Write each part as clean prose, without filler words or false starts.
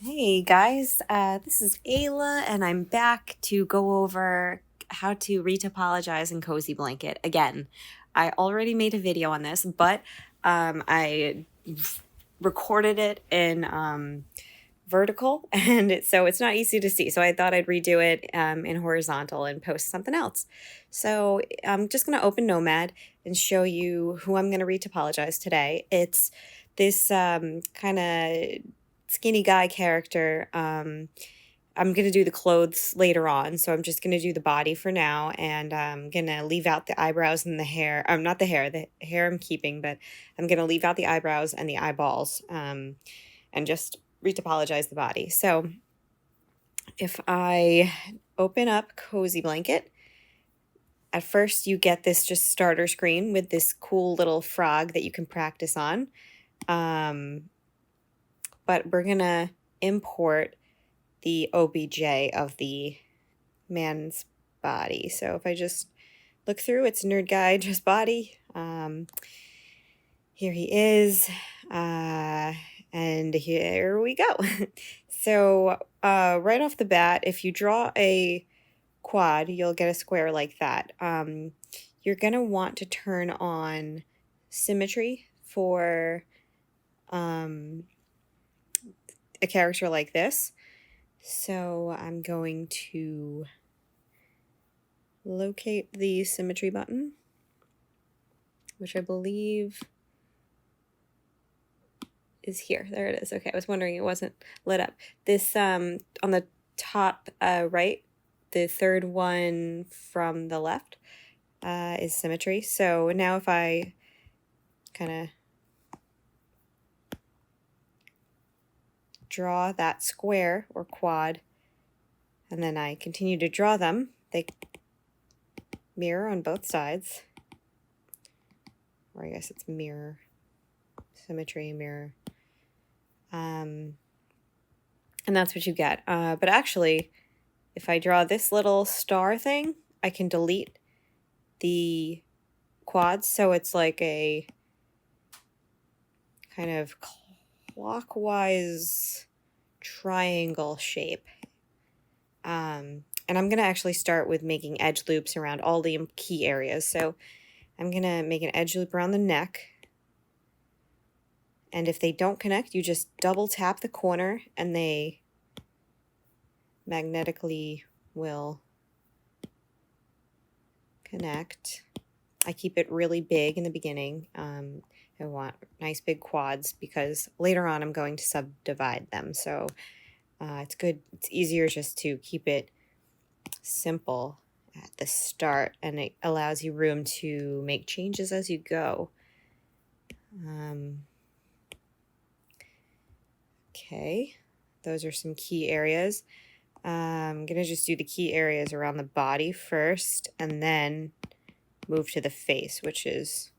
Hey guys, this is Ayla, and I'm back to go over how to retopologize in CozyBlanket. Again, I already made a video on this, but I recorded it in vertical, and so it's not easy to see. So I thought I'd redo it in horizontal and post something else. So I'm just going to open Nomad and show you who I'm going to retopologize today. It's this kind of skinny guy character. I'm going to do the clothes later on, so I'm just going to do the body for now, and I'm going to leave out the eyebrows and the hair. Not the hair I'm keeping, but I'm going to leave out the eyebrows and the eyeballs, and just retopologize the body. So if I open up CozyBlanket, at first you get this just starter screen with this cool little frog that you can practice on. But we're going to import the OBJ of the man's body. So if I just look through, it's nerd guy, just body. Here he is. And here we go. So right off the bat, if you draw a quad, you'll get a square like that. You're going to want to turn on symmetry for a character like this. So I'm going to locate the symmetry button, which I believe is here. There it is. Okay, I was wondering it wasn't lit up. This on the top right, the third one from the left is symmetry. So now if I kind of draw that square or quad, and then I continue to draw them, they mirror on both sides. Or I guess it's mirror, symmetry, mirror. And that's what you get. But actually, if I draw this little star thing, I can delete the quads. So it's like a kind of clockwise triangle shape. And I'm going to actually start with making edge loops around all the key areas. So I'm going to make an edge loop around the neck. And if they don't connect, you just double tap the corner and they magnetically will connect. I keep it really big in the beginning. I want nice big quads because later on I'm going to subdivide them. So it's good. It's easier just to keep it simple at the start, and it allows you room to make changes as you go. Okay, those are some key areas. I'm going to just do the key areas around the body first, and then move to the face, which is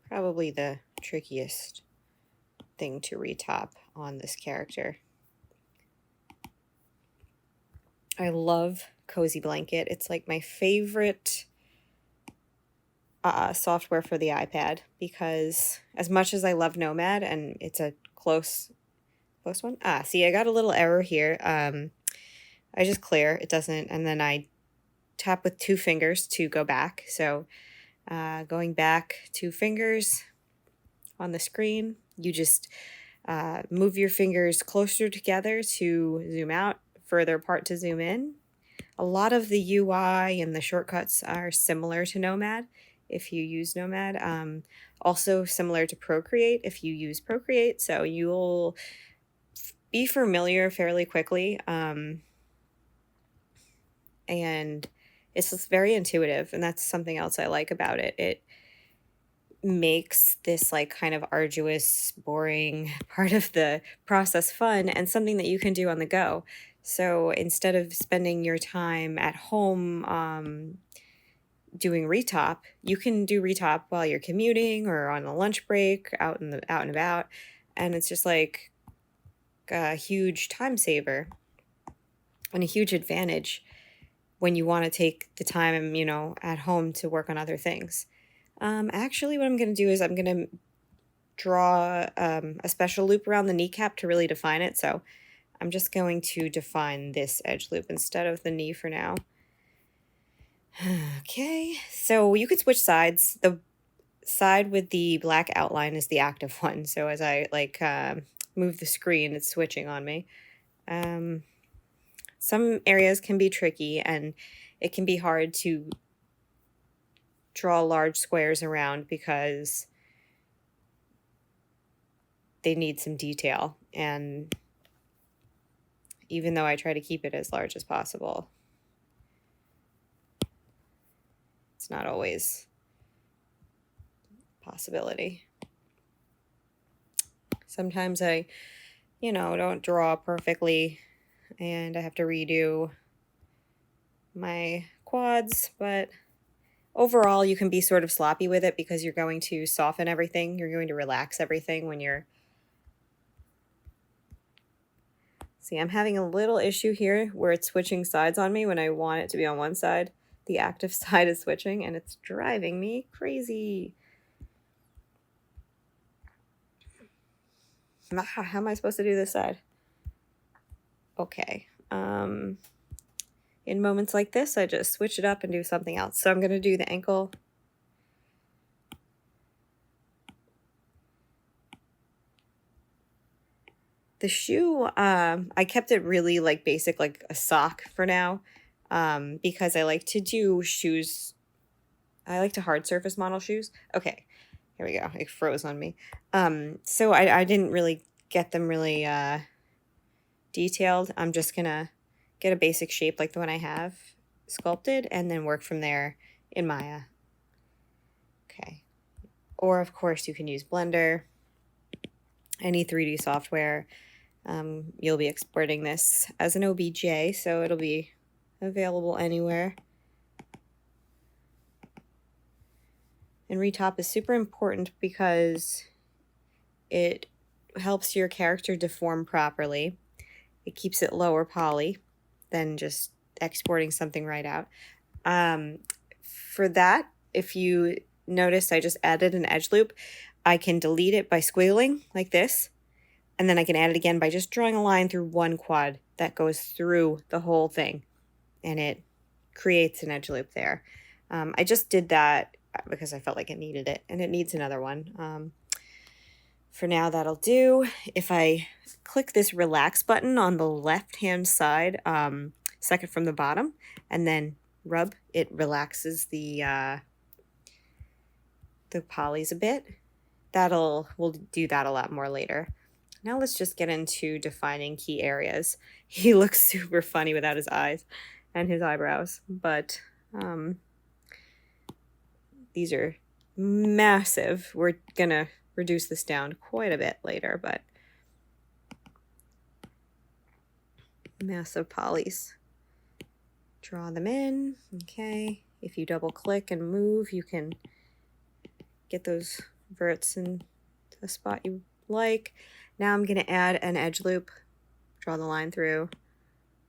probably the trickiest thing to retop on this character. I love CozyBlanket. It's like my favorite software for the iPad, because as much as I love Nomad, and it's a close one. See, I got a little error here. I just clear, it doesn't, and then I tap with 2 fingers to go back. So going back 2 fingers on the screen, you just move your fingers closer together to zoom out, further apart to zoom in. A lot of the UI and the shortcuts are similar to Nomad if you use Nomad. Also similar to Procreate if you use Procreate. So you'll be familiar fairly quickly. And it's just very intuitive, and that's something else I like about it. It makes this like kind of arduous, boring part of the process fun and something that you can do on the go. So instead of spending your time at home doing retop, you can do retop while you're commuting or on a lunch break, out and about, and it's just like a huge time saver and a huge advantage when you want to take the time, at home to work on other things. Actually, what I'm going to do is I'm going to draw a special loop around the kneecap to really define it. So I'm just going to define this edge loop instead of the knee for now. Okay, so you could switch sides. The side with the black outline is the active one. So as I move the screen, it's switching on me. Some areas can be tricky and it can be hard to draw large squares around because they need some detail. And even though I try to keep it as large as possible, it's not always a possibility. Sometimes I, don't draw perfectly and I have to redo my quads, but overall you can be sort of sloppy with it because you're going to soften everything. You're going to relax everything when you're... See, I'm having a little issue here where it's switching sides on me when I want it to be on one side. The active side is switching and it's driving me crazy. How am I supposed to do this side? Okay. In moments like this, I just switch it up and do something else. So I'm going to do the ankle. The shoe, I kept it really basic, like a sock for now, because I like to do shoes. I like to hard surface model shoes. Okay, here we go. It froze on me. So I didn't really get them really detailed. I'm just going to get a basic shape like the one I have sculpted and then work from there in Maya. Okay. Or of course you can use Blender, any 3D software. You'll be exporting this as an OBJ, so it'll be available anywhere. And retop is super important because it helps your character deform properly. It keeps it lower poly than just exporting something right out. For that, if you notice, I just added an edge loop. I can delete it by squiggling like this, and then I can add it again by just drawing a line through one quad that goes through the whole thing, and it creates an edge loop there. I just did that because I felt like it needed it, and it needs another one. For now, that'll do. If I click this relax button on the left-hand side, second from the bottom, and then rub, it relaxes the polys a bit. We'll do that a lot more later. Now let's just get into defining key areas. He looks super funny without his eyes and his eyebrows, but these are massive. We're gonna reduce this down quite a bit later, but massive polys. Draw them in. Okay. If you double click and move, you can get those verts in the spot you like. Now I'm going to add an edge loop. Draw the line through.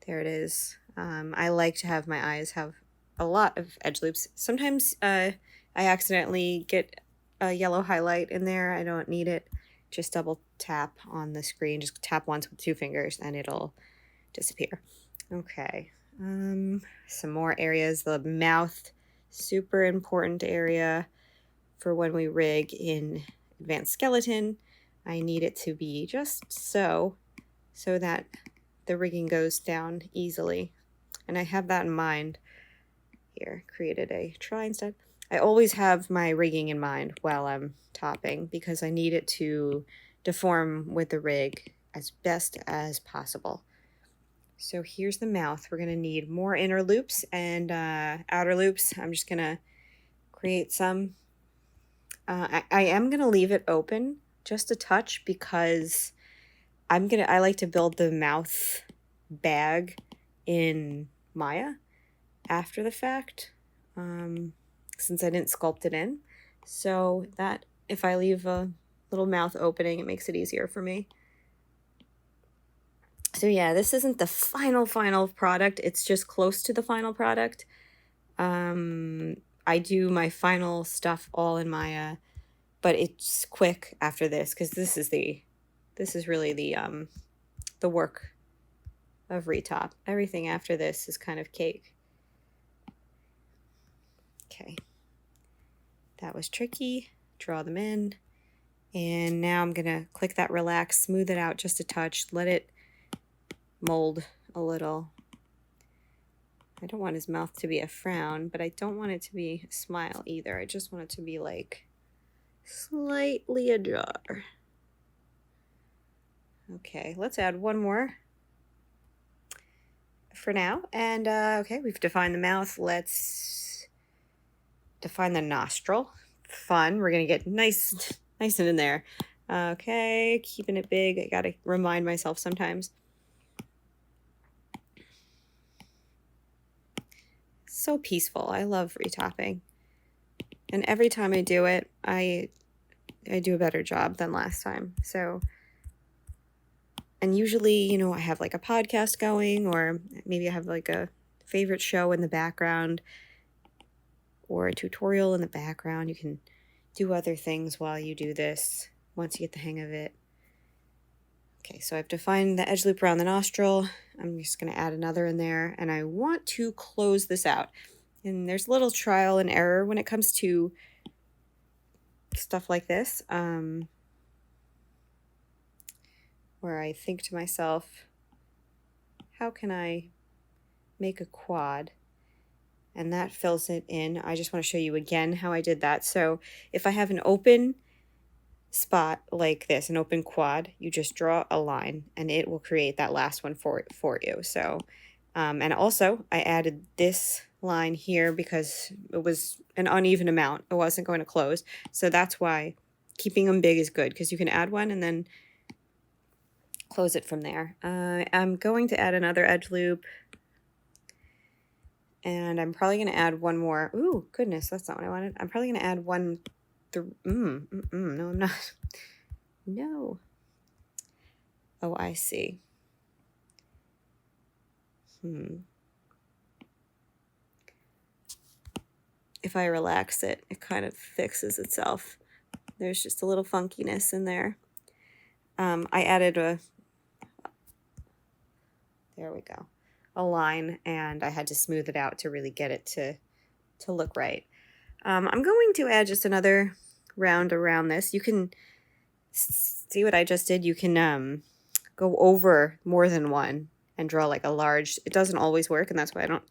There it is. I like to have my eyes have a lot of edge loops. Sometimes I accidentally get a yellow highlight in there. I don't need it. Just double tap on the screen. Just tap once with 2 fingers and it'll disappear. Okay. Some more areas. The mouth, super important area for when we rig in Advanced Skeleton. I need it to be just so that the rigging goes down easily. And I have that in mind. Here, created a try instead. I always have my rigging in mind while I'm topping because I need it to deform with the rig as best as possible. So here's the mouth. We're going to need more inner loops and outer loops. I'm just going to create some. I am going to leave it open just a touch because I like to build the mouth bag in Maya after the fact, since I didn't sculpt it in. So that if I leave a little mouth opening, it makes it easier for me. So yeah, this isn't the final product. It's just close to the final product. I do my final stuff all in Maya, but it's quick after this because this is really the work of retop. Everything after this is kind of cake. Okay, that was tricky. Draw them in. And now I'm gonna click that relax, smooth it out just a touch, let it mold a little. I don't want his mouth to be a frown, but I don't want it to be a smile either. I just want it to be like slightly ajar. Okay, let's add one more for now. And okay, we've defined the mouth. Let's define the nostril. Fun. We're gonna get nice and in there. Okay, keeping it big. I gotta remind myself sometimes. So peaceful. I love retopping. And every time I do it, I do a better job than last time. So, and usually, you know, I have like a podcast going, or maybe I have like a favorite show in the background or a tutorial in the background. You can do other things while you do this once you get the hang of it. Okay, so I've defined the edge loop around the nostril. I'm just going to add another in there, and I want to close this out. And there's a little trial and error when it comes to stuff like this, where I think to myself, how can I make a quad? And that fills it in. I just want to show you again how I did that. So if I have an open spot like this, an open quad, you just draw a line and it will create that last one for you. So and also I added this line here because it was an uneven amount. It wasn't going to close. So that's why keeping them big is good, because you can add one and then close it from there. I'm going to add another edge loop, and I'm probably going to add one more. Ooh, goodness, that's not what I wanted. I'm probably going to add one. No, I'm not. No. Oh, I see. If I relax it, it kind of fixes itself. There's just a little funkiness in there. I added there we go, a line, and I had to smooth it out to really get it to look right. I'm going to add just another round around this. You can see what I just did. You can go over more than one and draw like a large. It doesn't always work, and that's why I don't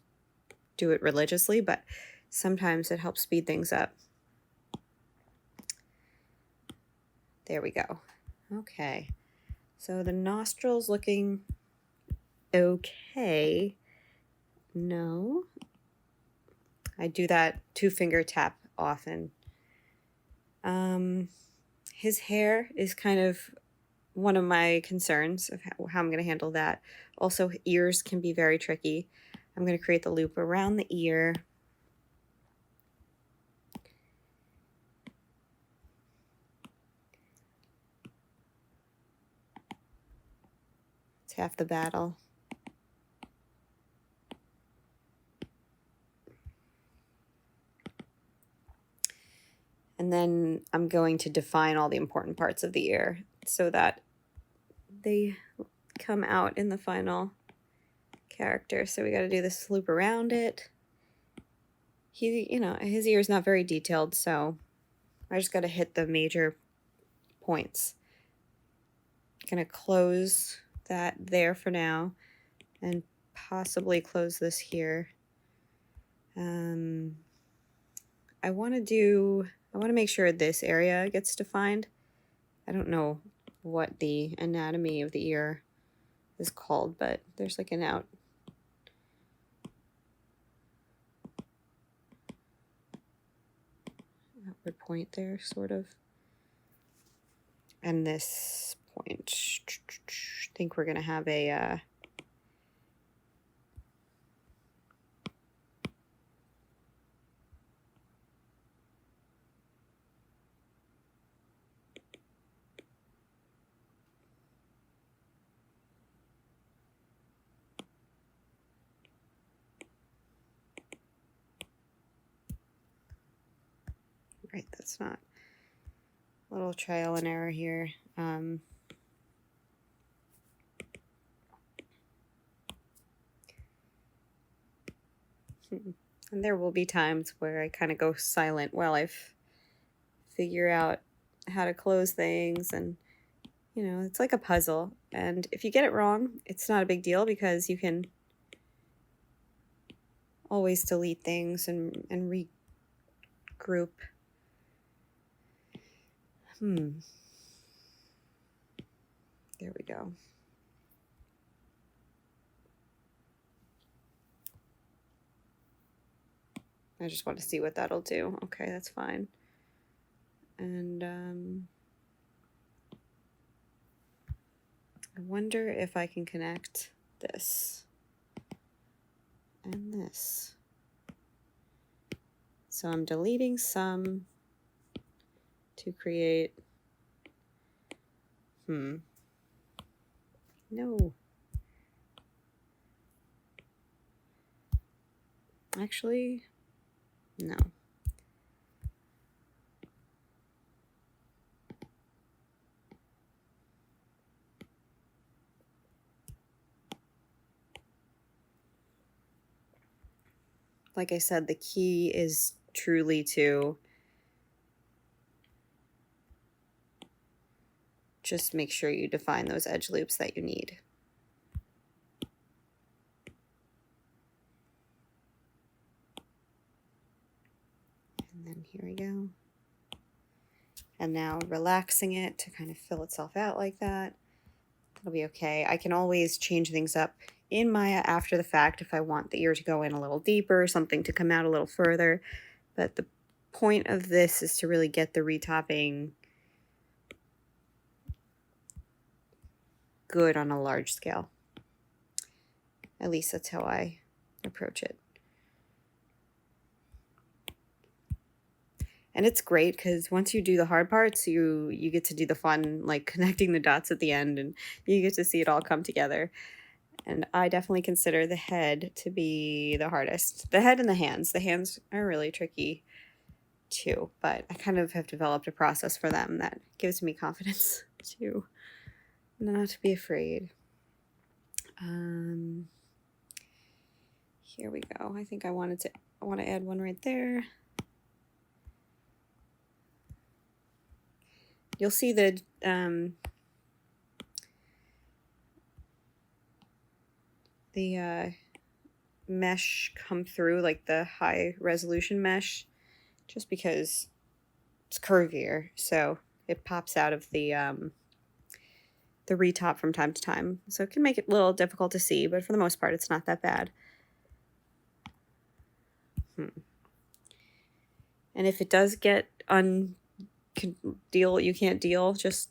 do it religiously, but sometimes it helps speed things up. There we go. Okay, so the nostrils looking okay. No, I do that 2-finger tap often. His hair is kind of one of my concerns of how I'm going to handle that. Also, ears can be very tricky. I'm going to create the loop around the ear. It's half the battle. And then I'm going to define all the important parts of the ear so that they come out in the final character. So we got to do this loop around it. You know, his ear is not very detailed, so I just got to hit the major points. Gonna close that there for now, and possibly close this here. I want to make sure this area gets defined. I don't know what the anatomy of the ear is called, but there's like an outward point there, sort of. And this point, I think we're going to have a right, that's not, a little trial and error here. And there will be times where I kind of go silent while I figure out how to close things, and you know, it's like a puzzle. And if you get it wrong, it's not a big deal because you can always delete things and regroup. There we go. I just want to see what that'll do. Okay, that's fine. And I wonder if I can connect this and this. So I'm deleting some to create, no. Actually, no. Like I said, the key is truly to just make sure you define those edge loops that you need. And then here we go. And now relaxing it to kind of fill itself out like that. That'll be okay. I can always change things up in Maya after the fact if I want the ear to go in a little deeper, something to come out a little further. But the point of this is to really get the retopping good on a large scale. At least that's how I approach it. And it's great because once you do the hard parts, you get to do the fun, like connecting the dots at the end, and you get to see it all come together. And I definitely consider the head to be the hardest. The head and the hands. The hands are really tricky too, but I kind of have developed a process for them that gives me confidence to not be afraid. Here we go. I think I want to add one right there. You'll see the mesh come through, like the high resolution mesh, just because it's curvier, so it pops out of the retop from time to time. So it can make it a little difficult to see, but for the most part, it's not that bad. And if it does get you can't deal, just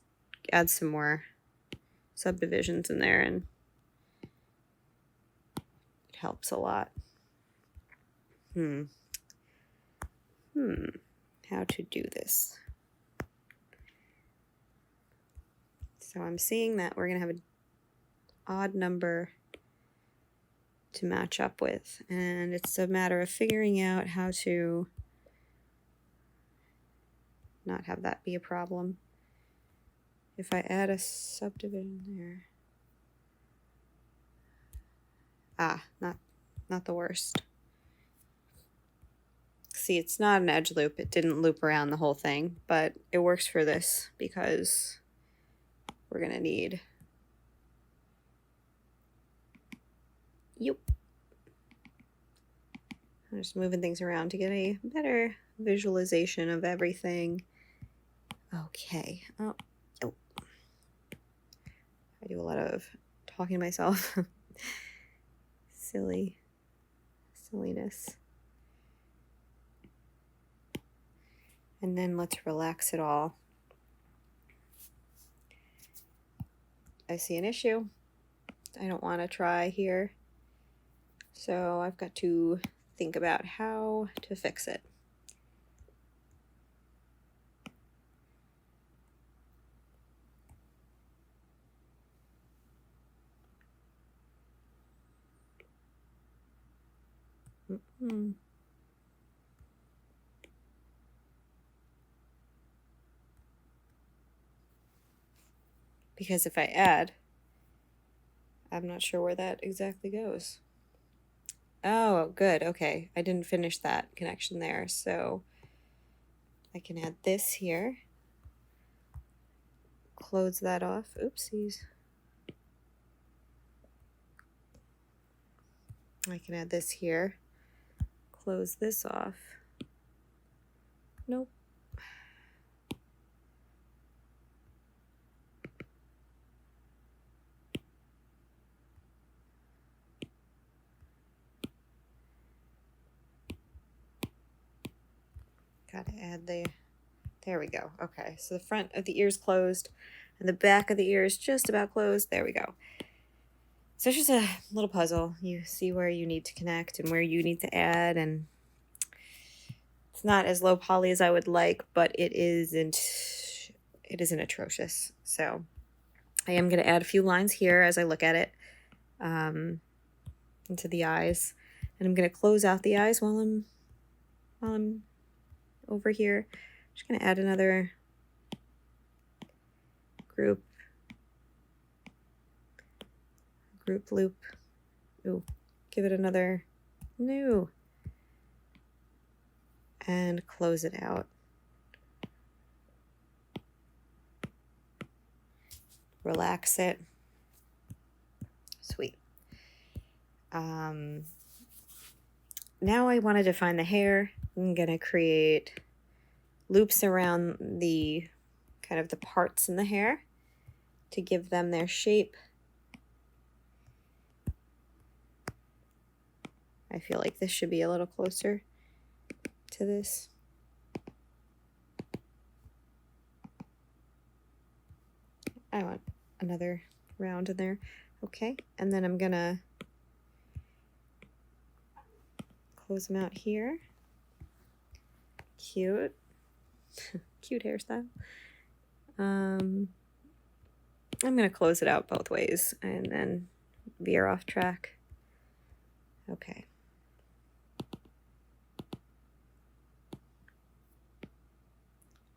add some more subdivisions in there and it helps a lot. How to do this. So I'm seeing that we're going to have an odd number to match up with, and it's a matter of figuring out how to not have that be a problem. If I add a subdivision there, not the worst. See, it's not an edge loop. It didn't loop around the whole thing, but it works for this because we're gonna need, I'm just moving things around to get a better visualization of everything. Okay. Oh. I do a lot of talking to myself. Silliness. And then let's relax it all. I see an issue. I don't want to try here. So I've got to think about how to fix it. Because if I add, I'm not sure where that exactly goes. Oh, good. Okay. I didn't finish that connection there. So I can add this here. Close that off. Oopsies. I can add this here. Close this off. Nope. Gotta add there we go. Okay, so the front of the ear is closed and the back of the ear is just about closed. There we go. So it's just a little puzzle. You see where you need to connect and where you need to add, and it's not as low poly as I would like, but it isn't atrocious. So I am going to add a few lines here as I look at it into the eyes, and I'm going to close out the eyes while I'm over here. I'm just going to add another group loop. Ooh, give it another new, and close it out. Relax it. Sweet. Now I want to define the hair. I'm going to create loops around the kind of the parts in the hair to give them their shape. I feel like this should be a little closer to this. I want another round in there. Okay, and then I'm gonna close them out here. Cute. Cute hairstyle. I'm gonna close it out both ways and then veer off track. Okay.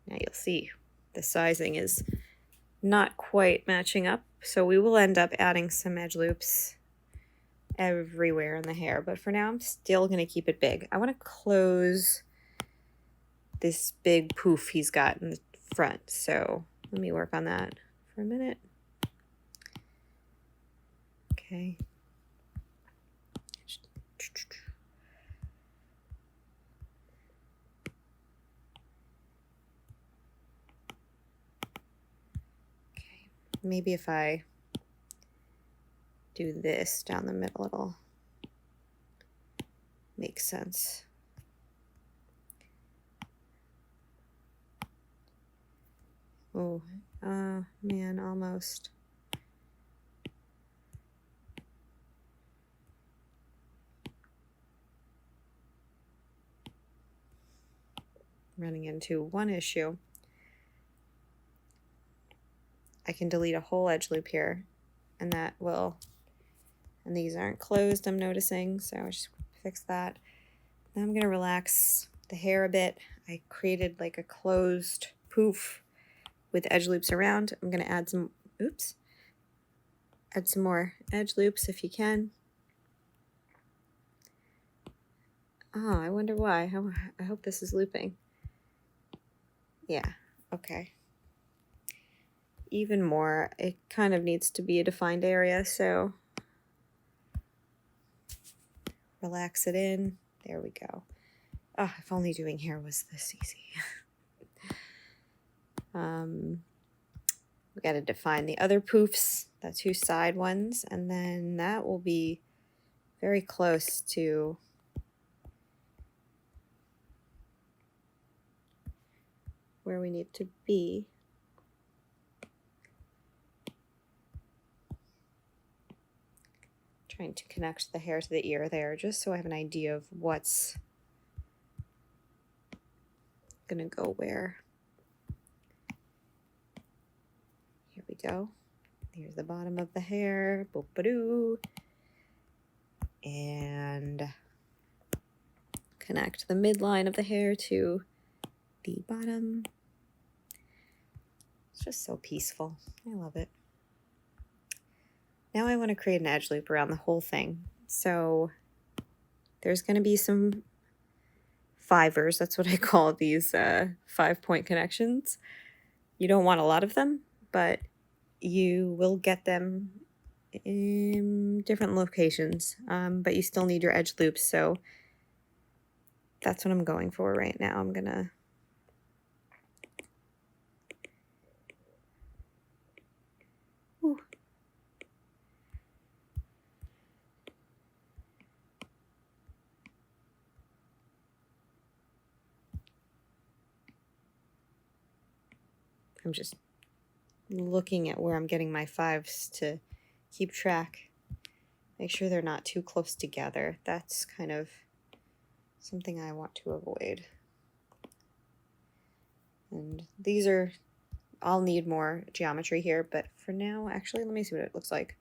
Now you'll see the sizing is not quite matching up, so we will end up adding some edge loops everywhere in the hair, but for now I'm still going to keep it big. I want to close this big poof he's got in the front, so let me work on that for a minute. Okay. Maybe if I do this down the middle, it'll make sense. Oh, man, almost. Running into one issue. I can delete a whole edge loop here, and that will, and these aren't closed, I'm noticing, so I just fix that. Now I'm going to relax the hair a bit. I created like a closed poof with edge loops around. I'm going to add some, add some more edge loops if you can. Oh, I wonder why. I hope this is looping. Yeah, okay. Even more, it kind of needs to be a defined area, so relax it in. There we go. Oh, if only doing hair was this easy. We got to define the other poofs, the two side ones, and then that will be very close to where we need to be. Trying to connect the hair to the ear there, just so I have an idea of what's gonna go where. Here we go. Here's the bottom of the hair. Boop-a-doo. And connect the midline of the hair to the bottom. It's just so peaceful. I love it. Now I want to create an edge loop around the whole thing. So there's going to be some fivers. That's what I call these 5-point connections. You don't want a lot of them, but you will get them in different locations, but you still need your edge loops, so that's what I'm going for right now. I'm gonna I'm just looking at where I'm getting my 5s to keep track. Make sure they're not too close together. That's kind of something I want to avoid. And these are, I'll need more geometry here, but for now, actually, let me see what it looks like.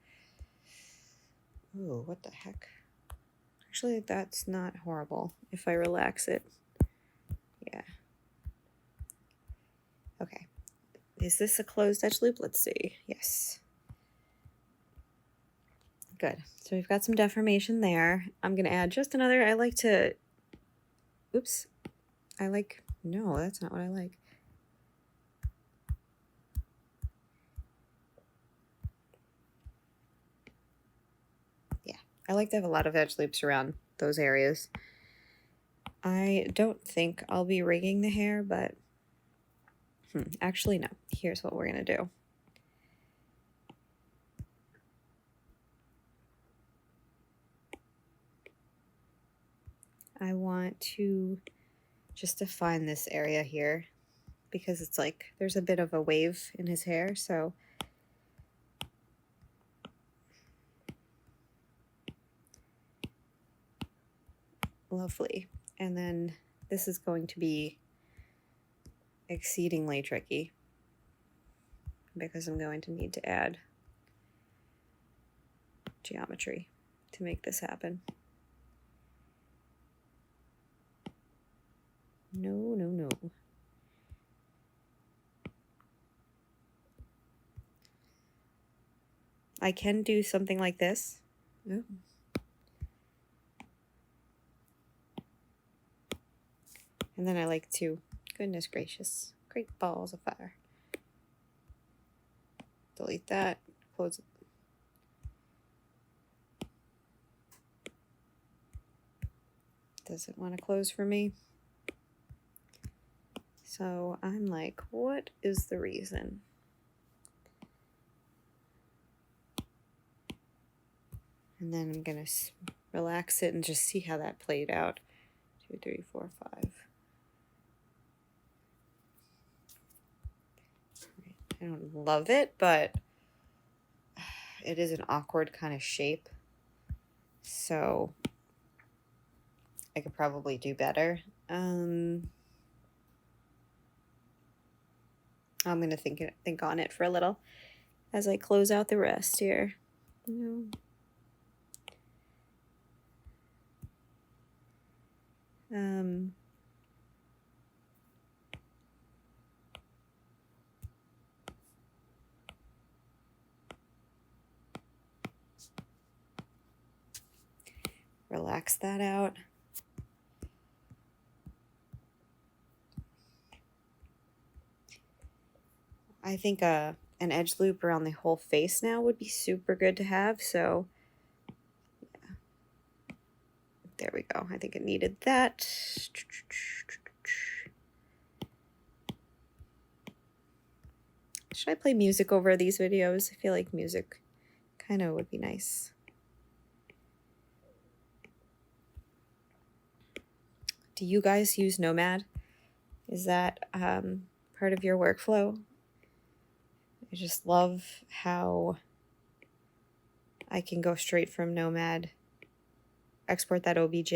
Oh, what the heck? Actually, that's not horrible if I relax it. Yeah. Okay. Is this a closed edge loop? Let's see. Yes. Good. So we've got some deformation there. I'm going to add just another, I like to, oops. No, that's not what I like. Yeah, I like to have a lot of edge loops around those areas. I don't think I'll be rigging the hair, but actually no. Here's what we're going to do. I want to just define this area here because it's like there's a bit of a wave in his hair, so lovely. And then this is going to be exceedingly tricky because I'm going to need to add geometry to make this happen. No, no, no. I can do something like this. Oh. And then I like to, goodness gracious, great balls of fire. Delete that, close it. Doesn't want to close for me. So I'm like, what is the reason? And then I'm going to relax it and just see how that played out. 2, 3, 4, 5. I don't love it, but it is an awkward kind of shape. So I could probably do better. I'm going to think on it for a little as I close out the rest here. Relax that out. I think an edge loop around the whole face now would be super good to have, so yeah. There we go. I think it needed that. Should I play music over these videos? I feel like music kind of would be nice. Do you guys use Nomad? Is that part of your workflow? I just love how I can go straight from Nomad, export that OBJ,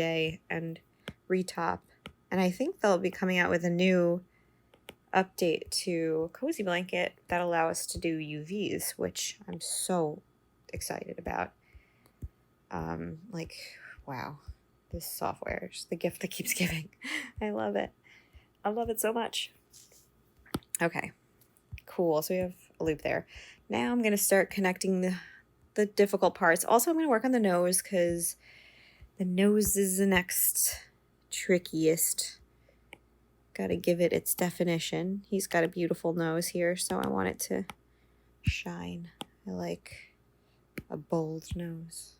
and retop. And I think they'll be coming out with a new update to CozyBlanket that allow us to do UVs, which I'm so excited about. Like, wow, this software is the gift that keeps giving. I love it. I love it so much. Okay, cool. So we have a loop there. Now I'm going to start connecting the difficult parts. Also, I'm going to work on the nose because The nose is the next trickiest. Got to give it its definition. He's got a beautiful nose here, so I want it to shine. I like a bold nose.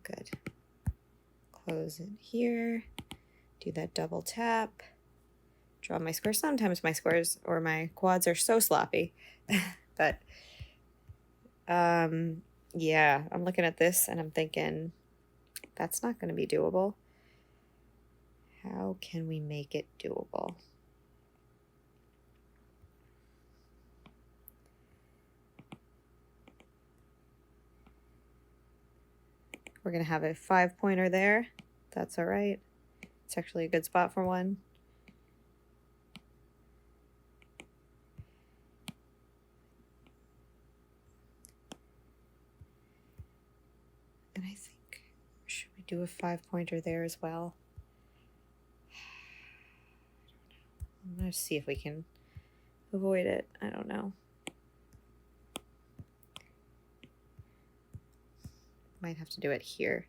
Good. Close it here. Do that double tap. Draw my square. Sometimes my squares or my quads are so sloppy. But yeah, I'm looking at this and I'm thinking that's not going to be doable. How can we make it doable? We're going to have a 5-pointer there. That's all right. It's actually a good spot for one. And I think, should we do a 5-pointer there as well? I'm going to see if we can avoid it. I don't know. Might have to do it here.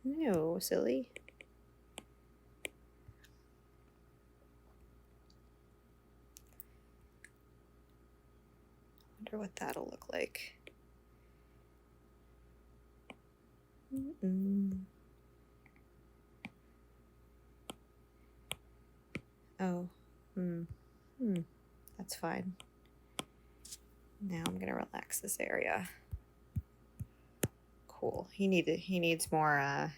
No, silly. Wonder what that'll look like. Oh, that's fine. Now I'm gonna relax this area. Cool. He needs more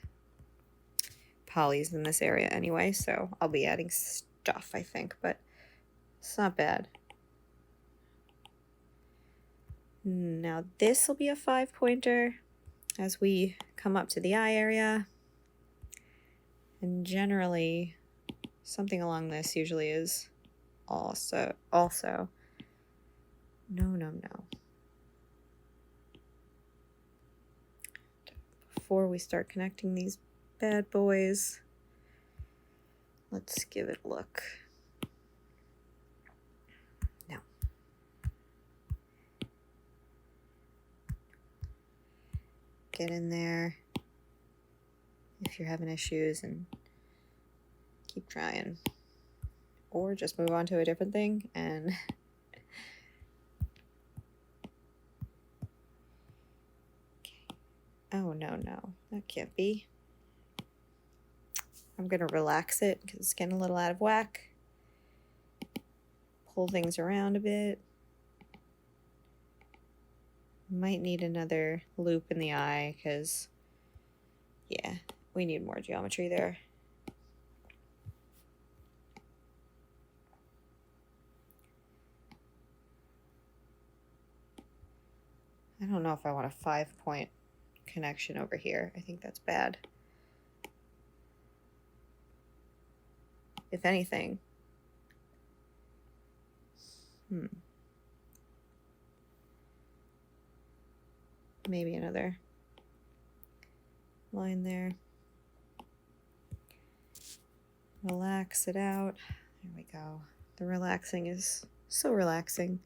polys in this area anyway, so I'll be adding stuff, I think, but it's not bad. Now this will be a 5-pointer as we come up to the eye area. And generally, something along this usually is also. No. Before we start connecting these bad boys, let's give it a look. No. Get in there if you're having issues and keep trying. Or just move on to a different thing and oh, no, that can't be. I'm going to relax it because it's getting a little out of whack. Pull things around a bit. Might need another loop in the eye because, yeah, we need more geometry there. I don't know if I want a 5-point connection over here. I think that's bad. If anything. Maybe another line there. Relax it out. There we go. The relaxing is so relaxing.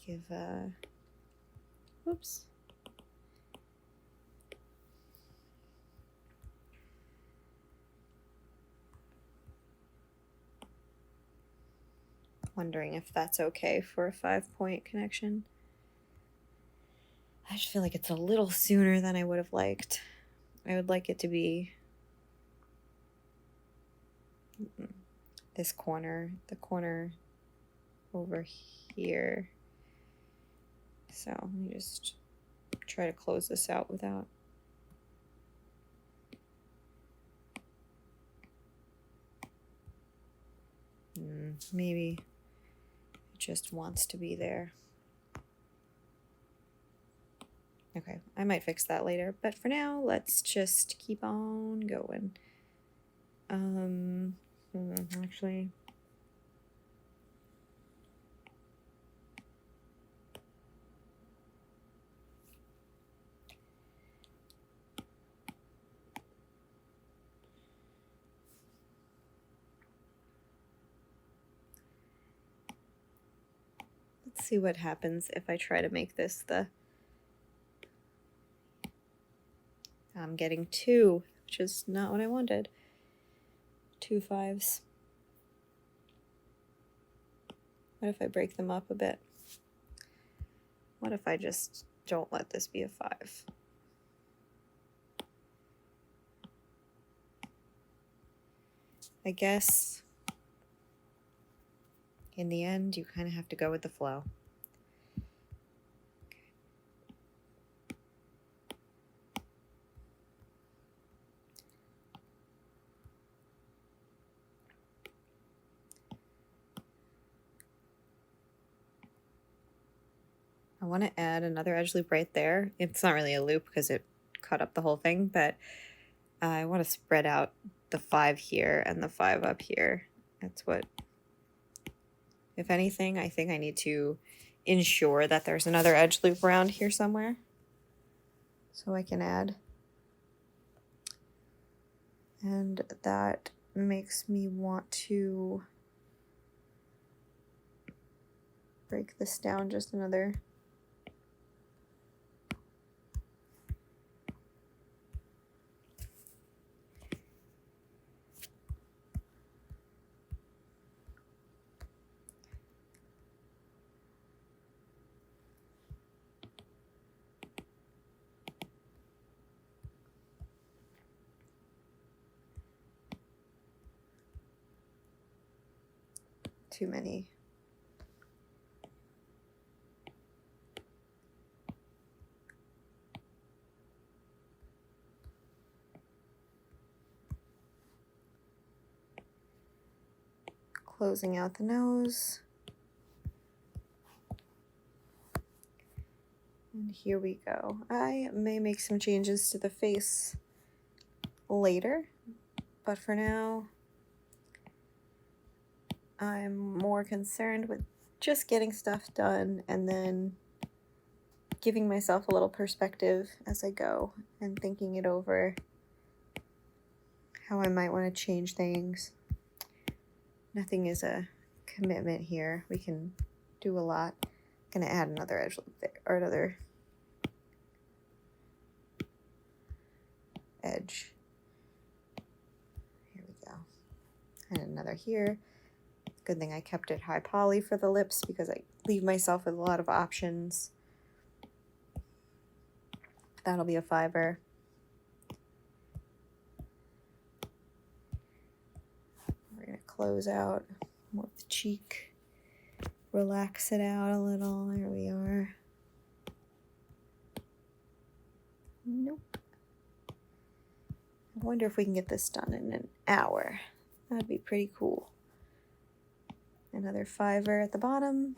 Give whoops. Wondering if that's okay for a 5-point connection. I just feel like it's a little sooner than I would have liked. I would like it to be this corner, the corner over here. So let me just try to close this out without. Maybe it just wants to be there. Okay, I might fix that later, but for now, let's just keep on going. Actually, let's see what happens if I try to make this the... I'm getting 2, which is not what I wanted. 2 5s. What if I break them up a bit? What if I just don't let this be a 5? I guess in the end, you kind of have to go with the flow. I want to add another edge loop right there. It's not really a loop because it cut up the whole thing, but I want to spread out the 5 here and the 5 up here. That's what, if anything, I think I need to ensure that there's another edge loop around here somewhere so I can add. And that makes me want to break this down just another. Too many. Closing out the nose. And here we go. I may make some changes to the face later, but for now, I'm more concerned with just getting stuff done and then giving myself a little perspective as I go and thinking it over, how I might want to change things. Nothing is a commitment here. We can do a lot. I'm gonna add another edge loop there, or another edge. Here we go. And another here. Good thing I kept it high poly for the lips because I leave myself with a lot of options. That'll be a 5er. We're gonna close out more of the cheek, relax it out a little. There we are. Nope. I wonder if we can get this done in an hour. That'd be pretty cool. Another 5er at the bottom.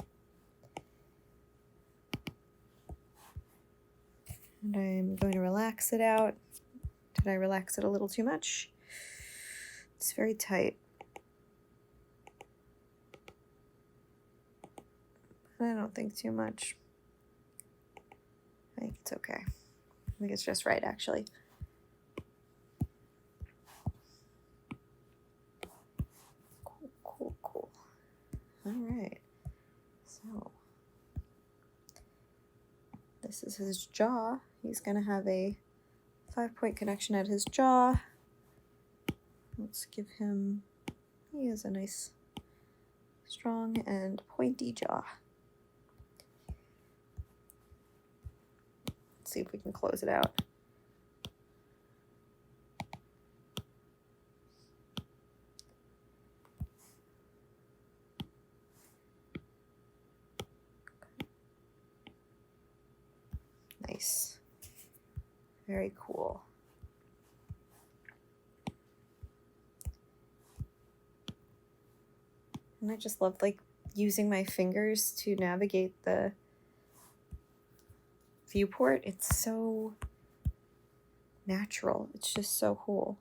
And I'm going to relax it out. Did I relax it a little too much? It's very tight. But I don't think too much. I think it's okay. I think it's just right, actually. Cool. All right. So this is his jaw. He's going to have a 5-point connection at his jaw. Let's give him, he has a nice, strong and pointy jaw. Let's see if we can close it out. Nice. Very cool. And I just love like using my fingers to navigate the viewport, it's so natural. It's just so cool.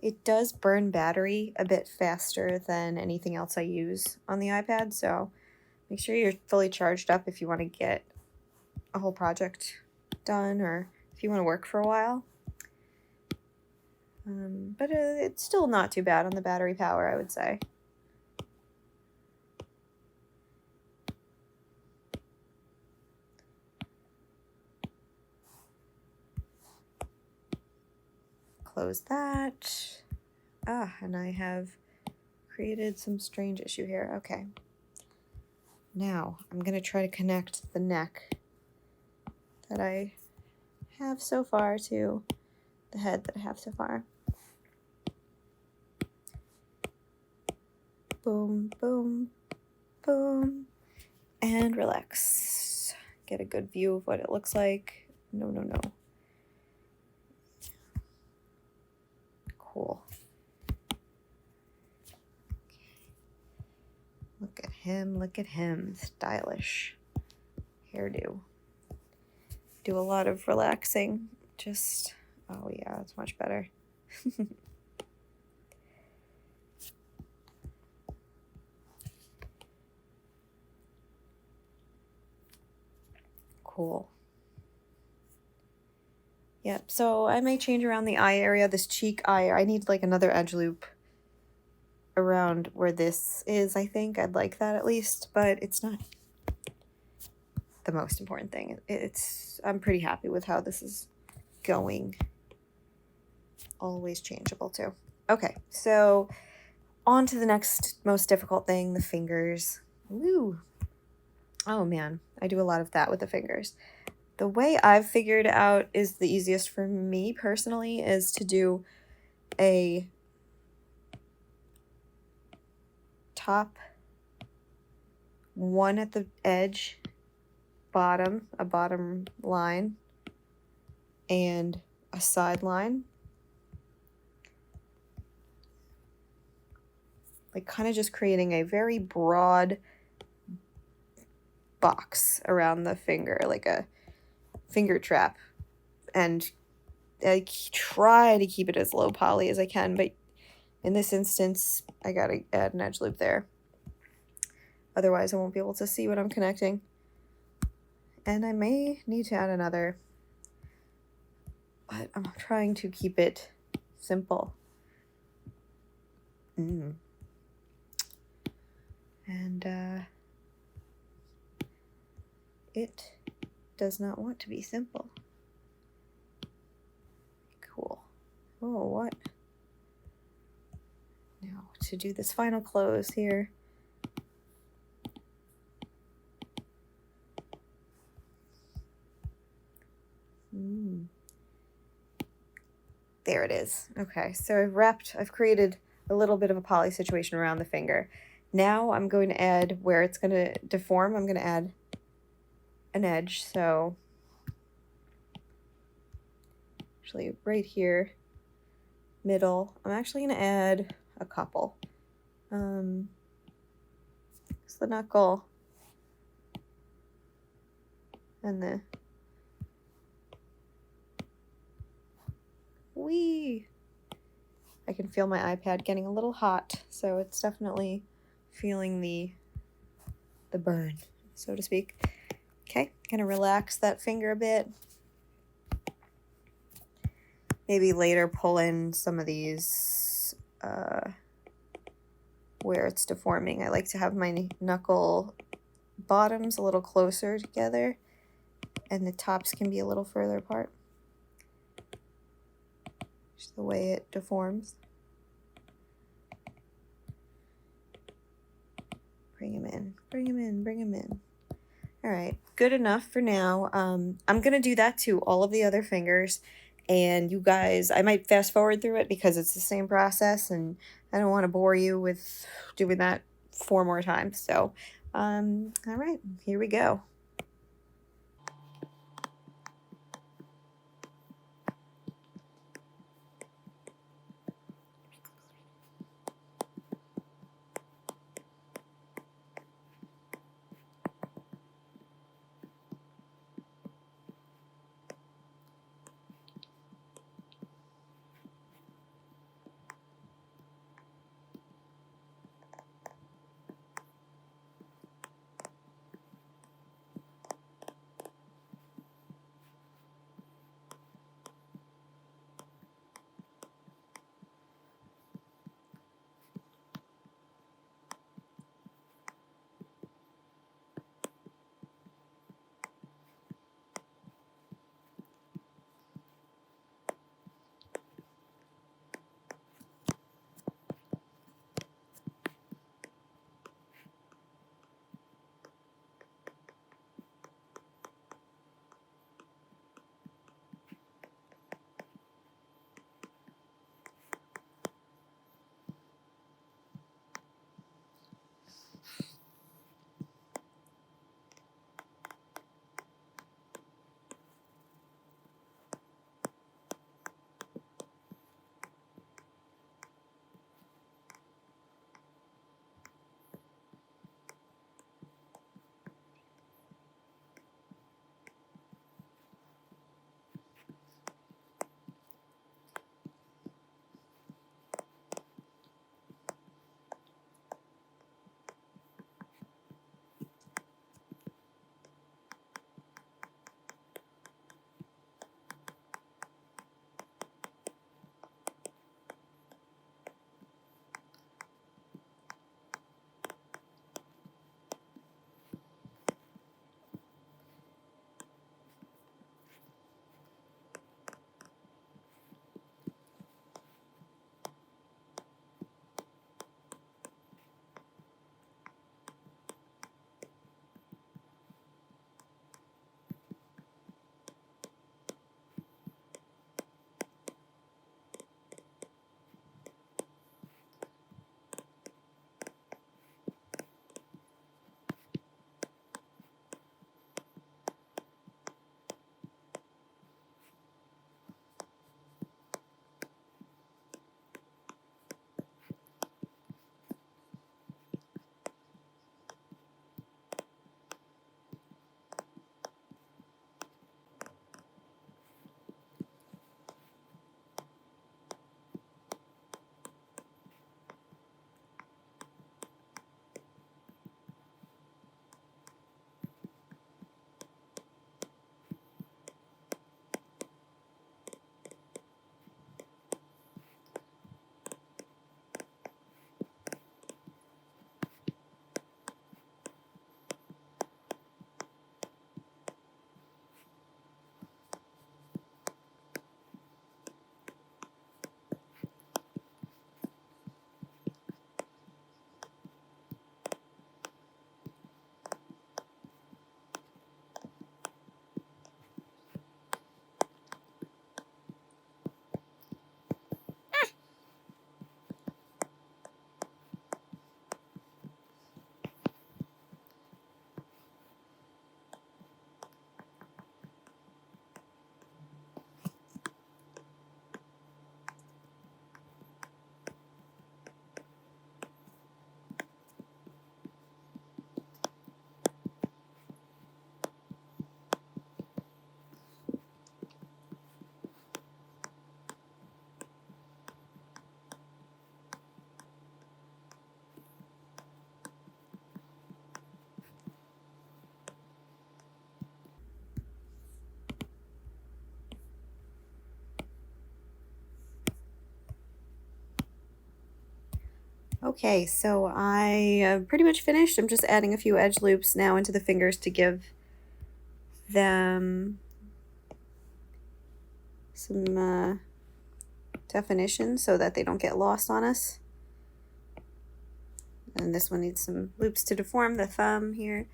It does burn battery a bit faster than anything else I use on the iPad, so make sure you're fully charged up if you want to get a whole project done or if you want to work for a while. But it's still not too bad on the battery power, I would say. Close that. And I have created some strange issue here. Okay. Now I'm going to try to connect the neck that I have so far to the head that I have so far. Boom, boom, boom, and relax. Get a good view of what it looks like. No, no, no. Cool. Look at him, stylish hairdo. Do a lot of relaxing, just, oh yeah, it's much better. Cool. Yep, so I may change around the eye area, this cheek eye. I need like another edge loop around where this is, I think. I'd like that at least, but it's not the most important thing. I'm pretty happy with how this is going. Always changeable too. Okay, so on to the next most difficult thing, the fingers. Woo! Oh man, I do a lot of that with the fingers. The way I've figured out is the easiest for me personally is to do a top, one at the edge, bottom, a bottom line, and a side line. Like kind of just creating a very broad box around the finger, like a finger trap. And I try to keep it as low poly as I can, but in this instance, I gotta add an edge loop there. Otherwise, I won't be able to see what I'm connecting. And I may need to add another, but I'm trying to keep it simple. And it does not want to be simple. Cool. Oh, what? Now, to do this final close here. There it is. Okay, so I've created a little bit of a poly situation around the finger. Now I'm going to add where it's going to deform. I'm going to add an edge. So actually right here, middle, I'm actually going to add a couple. It's the knuckle and the wee. I can feel my iPad getting a little hot, so it's definitely feeling the burn, so to speak. Okay, gonna relax that finger a bit. Maybe later pull in some of these where it's deforming. I like to have my knuckle bottoms a little closer together, and the tops can be a little further apart. Just the way it deforms. Bring him in, bring him in, bring him in. All right, good enough for now. I'm gonna do that to all of the other fingers, and you guys, I might fast forward through it because it's the same process and I don't want to bore you with doing that 4 more times. So, all right, here we go. Okay, so I pretty much finished. I'm just adding a few edge loops now into the fingers to give them some definition so that they don't get lost on us. And this one needs some loops to deform the thumb here.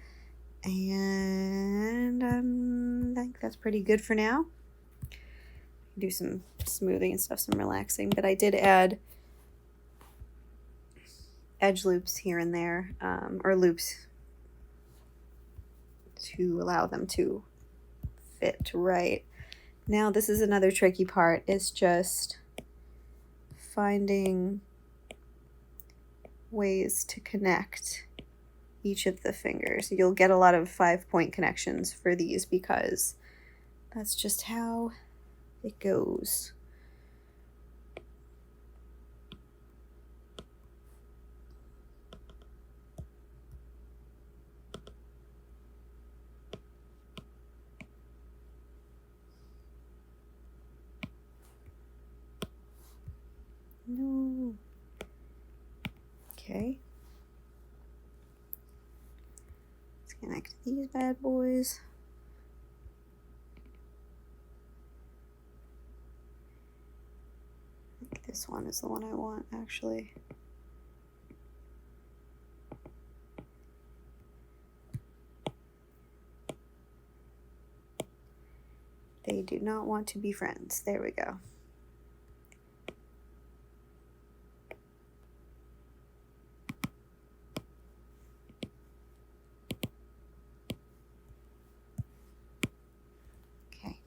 And I think that's pretty good for now. Do some smoothing and stuff, some relaxing, but I did add edge loops here and there, or loops to allow them to fit right. Now this is another tricky part, is just finding ways to connect each of the fingers. You'll get a lot of 5-point connections for these because that's just how it goes. No. Okay. Let's connect these bad boys. I think this one is the one I want, actually. They do not want to be friends. There we go. Okay.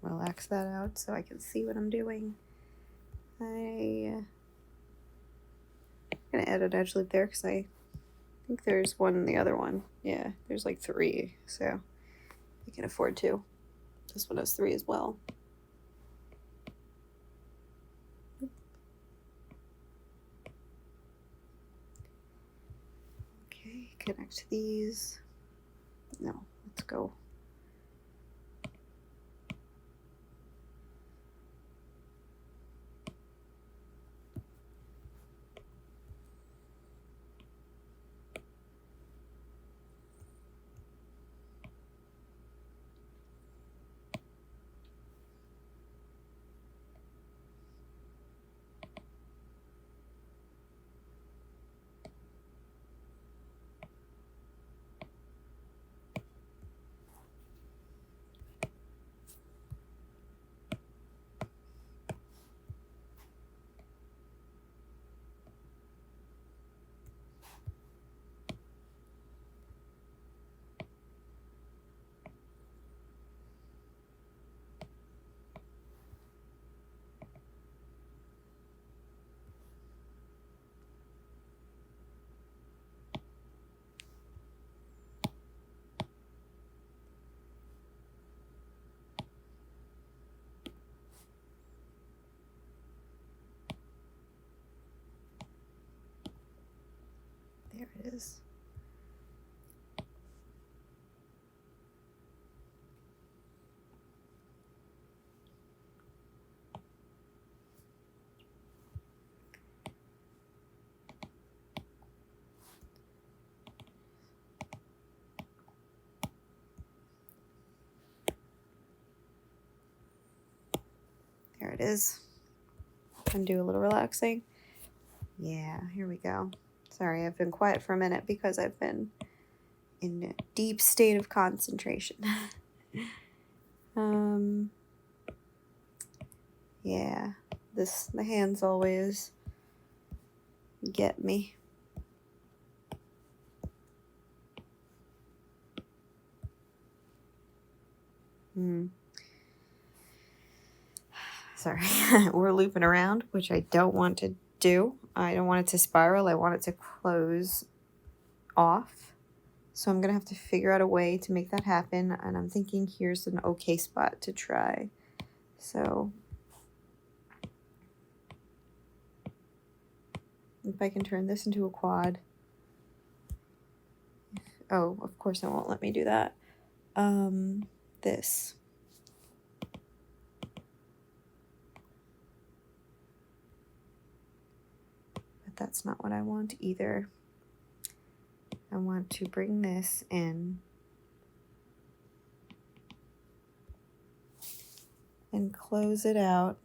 Relax that out so I can see what I'm doing. I'm gonna add an edge loop there because I think there's one in the other one. Yeah, there's like 3, so I can afford to. This one has 3 as well. Okay, connect these. No, let's go. There it is. There it is. And do a little relaxing. Yeah, here we go. Sorry, I've been quiet for a minute because I've been in a deep state of concentration. Yeah, the hands always get me. Sorry, we're looping around, which I don't want to do. I don't want it to spiral. I want it to close off. So I'm going to have to figure out a way to make that happen. And I'm thinking here's an okay spot to try. So if I can turn this into a quad. Oh, of course it won't let me do that. This. that's not what I want either. I want to bring this in and close it out.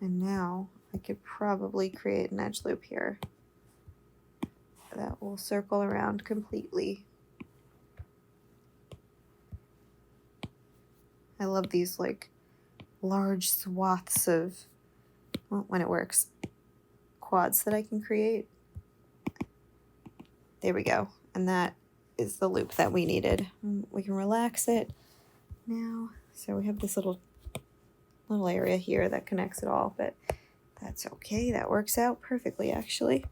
And now I could probably create an edge loop here that will circle around completely. I love these like large swaths of, well, when it works, quads that I can create. There we go. And that is the loop that we needed. We can relax it now. So we have this little area here that connects it all, but that's okay. That works out perfectly, actually.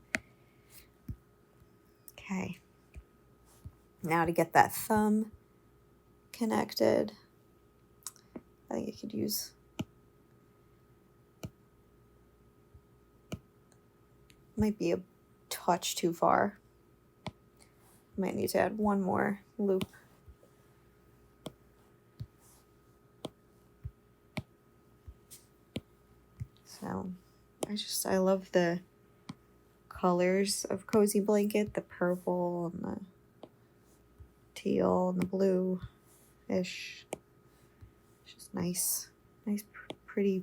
Okay. Now to get that thumb connected, I think I could use might be a touch too far. Might need to add one more loop. So I love the colors of CozyBlanket, the purple and the teal and the blue-ish. Just nice, pretty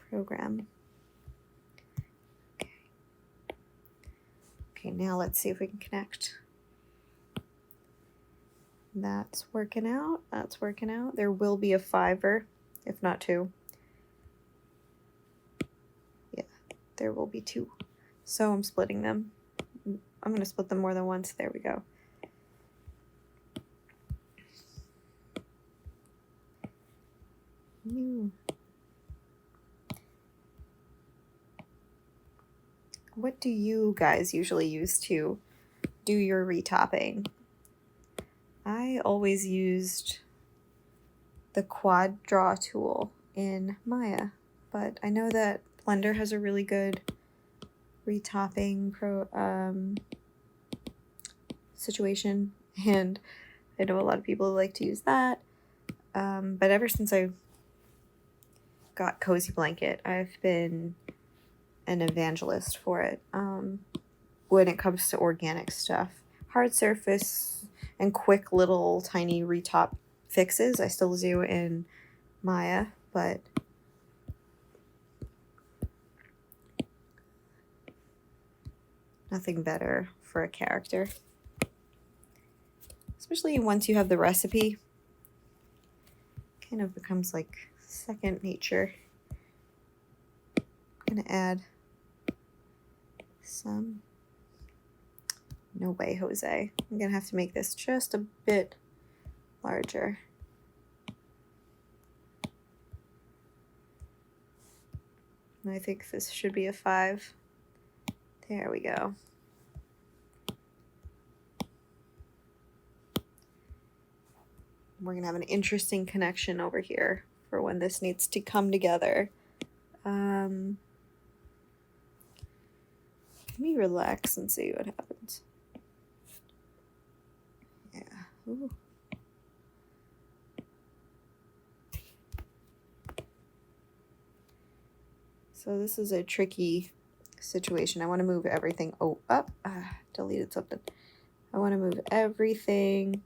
program. Okay, now let's see if we can connect. That's working out. That's working out. There will be a 5er, if not 2. Yeah, there will be 2. So I'm splitting them. I'm going to split them more than once. There we go. What do you guys usually use to do your retopping? I always used the quad draw tool in Maya, but I know that Blender has a really good retopping situation, and I know a lot of people like to use that. But ever since I got CozyBlanket, I've been an evangelist for it when it comes to organic stuff. Hard surface and quick little tiny retop fixes I still do in Maya, but nothing better for a character. Especially once you have the recipe, kind of becomes like second nature. I'm gonna add some, no way, Jose. I'm gonna have to make this just a bit larger. I think this should be a 5. There we go. We're gonna have an interesting connection over here for when this needs to come together. Let me relax and see what happens. Yeah. Ooh. So this is a tricky situation. I want to move everything. Oh, up. Deleted something. I want to move everything.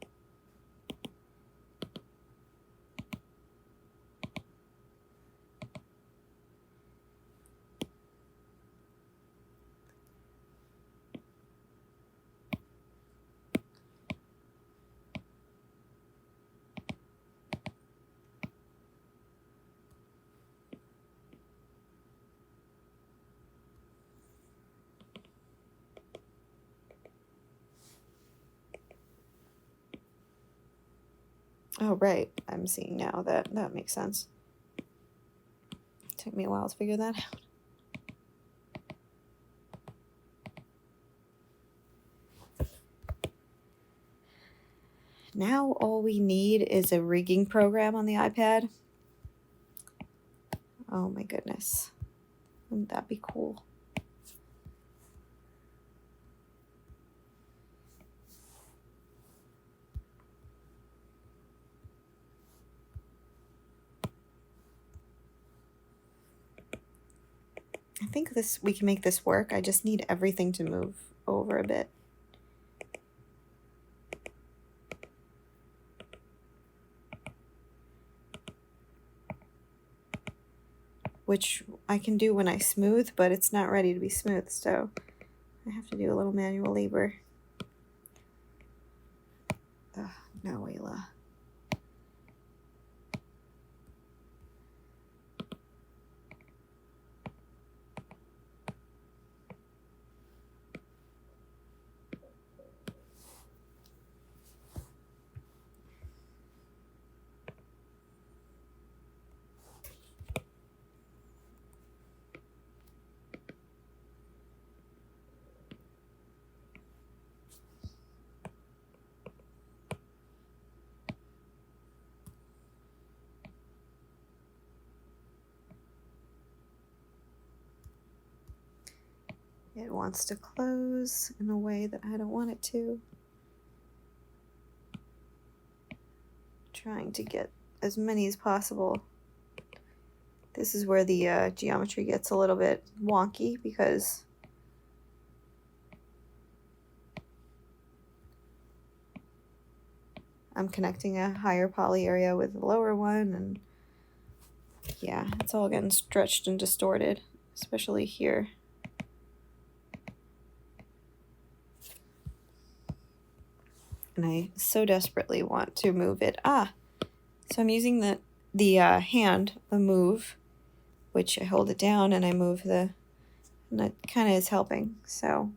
Oh, right. I'm seeing now that makes sense. It took me a while to figure that out. Now all we need is a rigging program on the iPad. Oh my goodness. Wouldn't that be cool? I think we can make this work. I just need everything to move over a bit. Which I can do when I smooth, but it's not ready to be smooth, so I have to do a little manual labor. No, Ayla. It wants to close in a way that I don't want it to. Trying to get as many as possible. This is where the geometry gets a little bit wonky because I'm connecting a higher poly area with the lower one, and yeah, it's all getting stretched and distorted, especially here. And I so desperately want to move it. So I'm using the hand, the move, which I hold it down and I move and that kind of is helping. So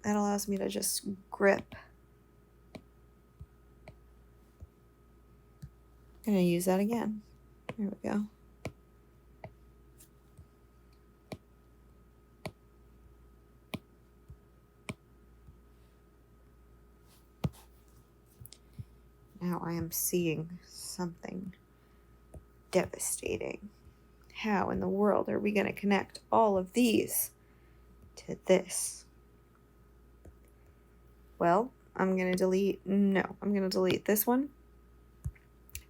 that allows me to just grip. I'm gonna use that again. There we go. Now I am seeing something devastating. How in the world are we going to connect all of these to this? Well, I'm going to delete this one.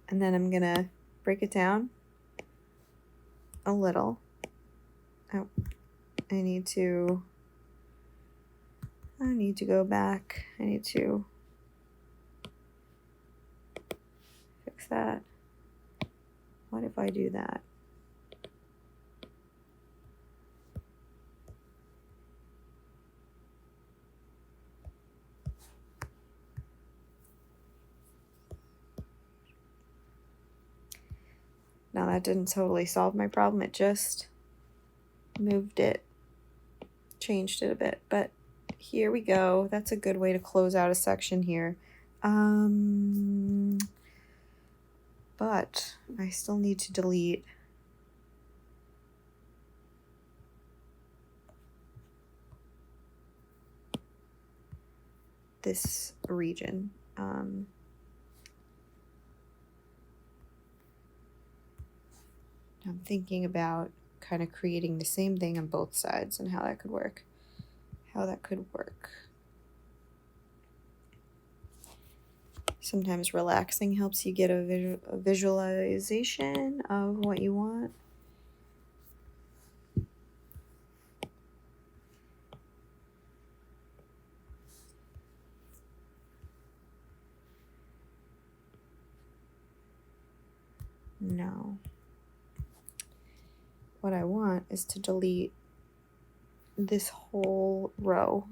And then I'm going to break it down a little. Oh, I need to go back. I need to fix that. What if I do that? Now that didn't totally solve my problem. It just moved it, changed it a bit, but here we go. That's a good way to close out a section here. But I still need to delete this region. I'm thinking about kind of creating the same thing on both sides and how that could work. Sometimes relaxing helps you get a visualization of what you want. No. What I want is to delete this whole row.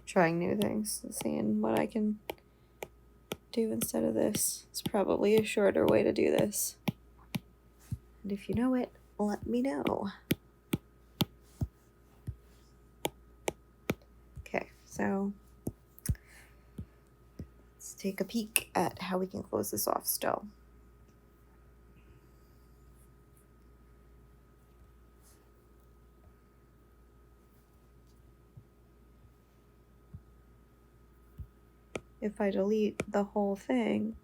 Trying new things, seeing what I can do instead of this. It's probably a shorter way to do this. And if you know it, let me know. Okay, so let's take a peek at how we can close this off still. If I delete the whole thing,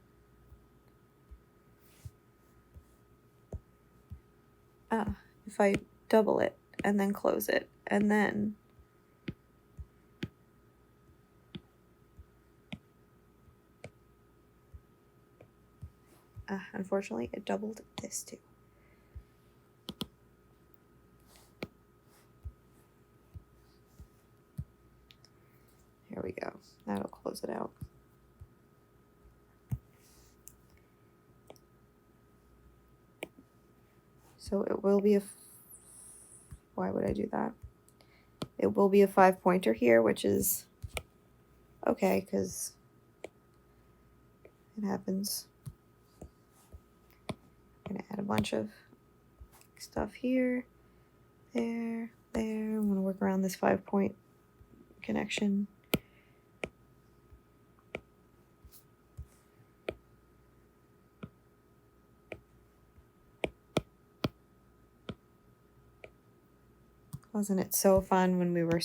if I double it and then close it and then Unfortunately, it doubled this too. Here we go. That'll close it out. So it will be a, why would I do that? It will be a 5-pointer here, which is okay, because it happens. I'm gonna add a bunch of stuff here, there. I'm gonna work around this 5-point connection. Wasn't it so fun when we were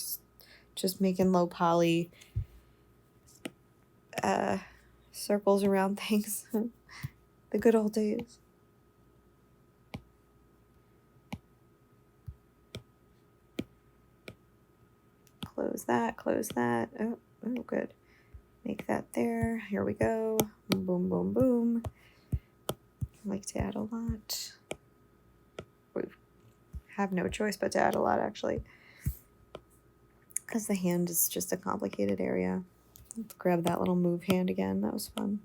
just making low poly circles around things? The good old days. Close that, close that. Oh, good. Make that there. Here we go. Boom, boom, boom. I like to add a lot. We have no choice but to add a lot, actually, because the hand is just a complicated area. Let's grab that little move hand again. That was fun.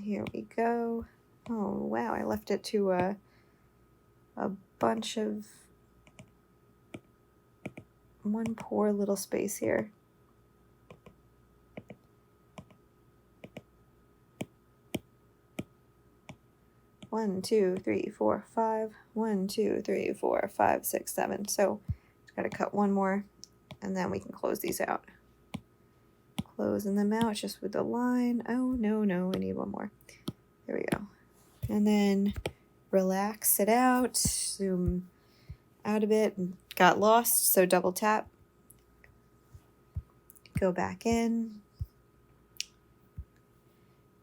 Here we go. Oh, wow, I left it to a bunch of one poor little space here. One, two, three, four, five. 1, 2, 3, 4, 5, 6, 7. So just got to cut one more, and then we can close these out. Closing them out just with the line. Oh, no, I need one more. There we go. And then relax it out, zoom out a bit, and got lost, so double tap. Go back in.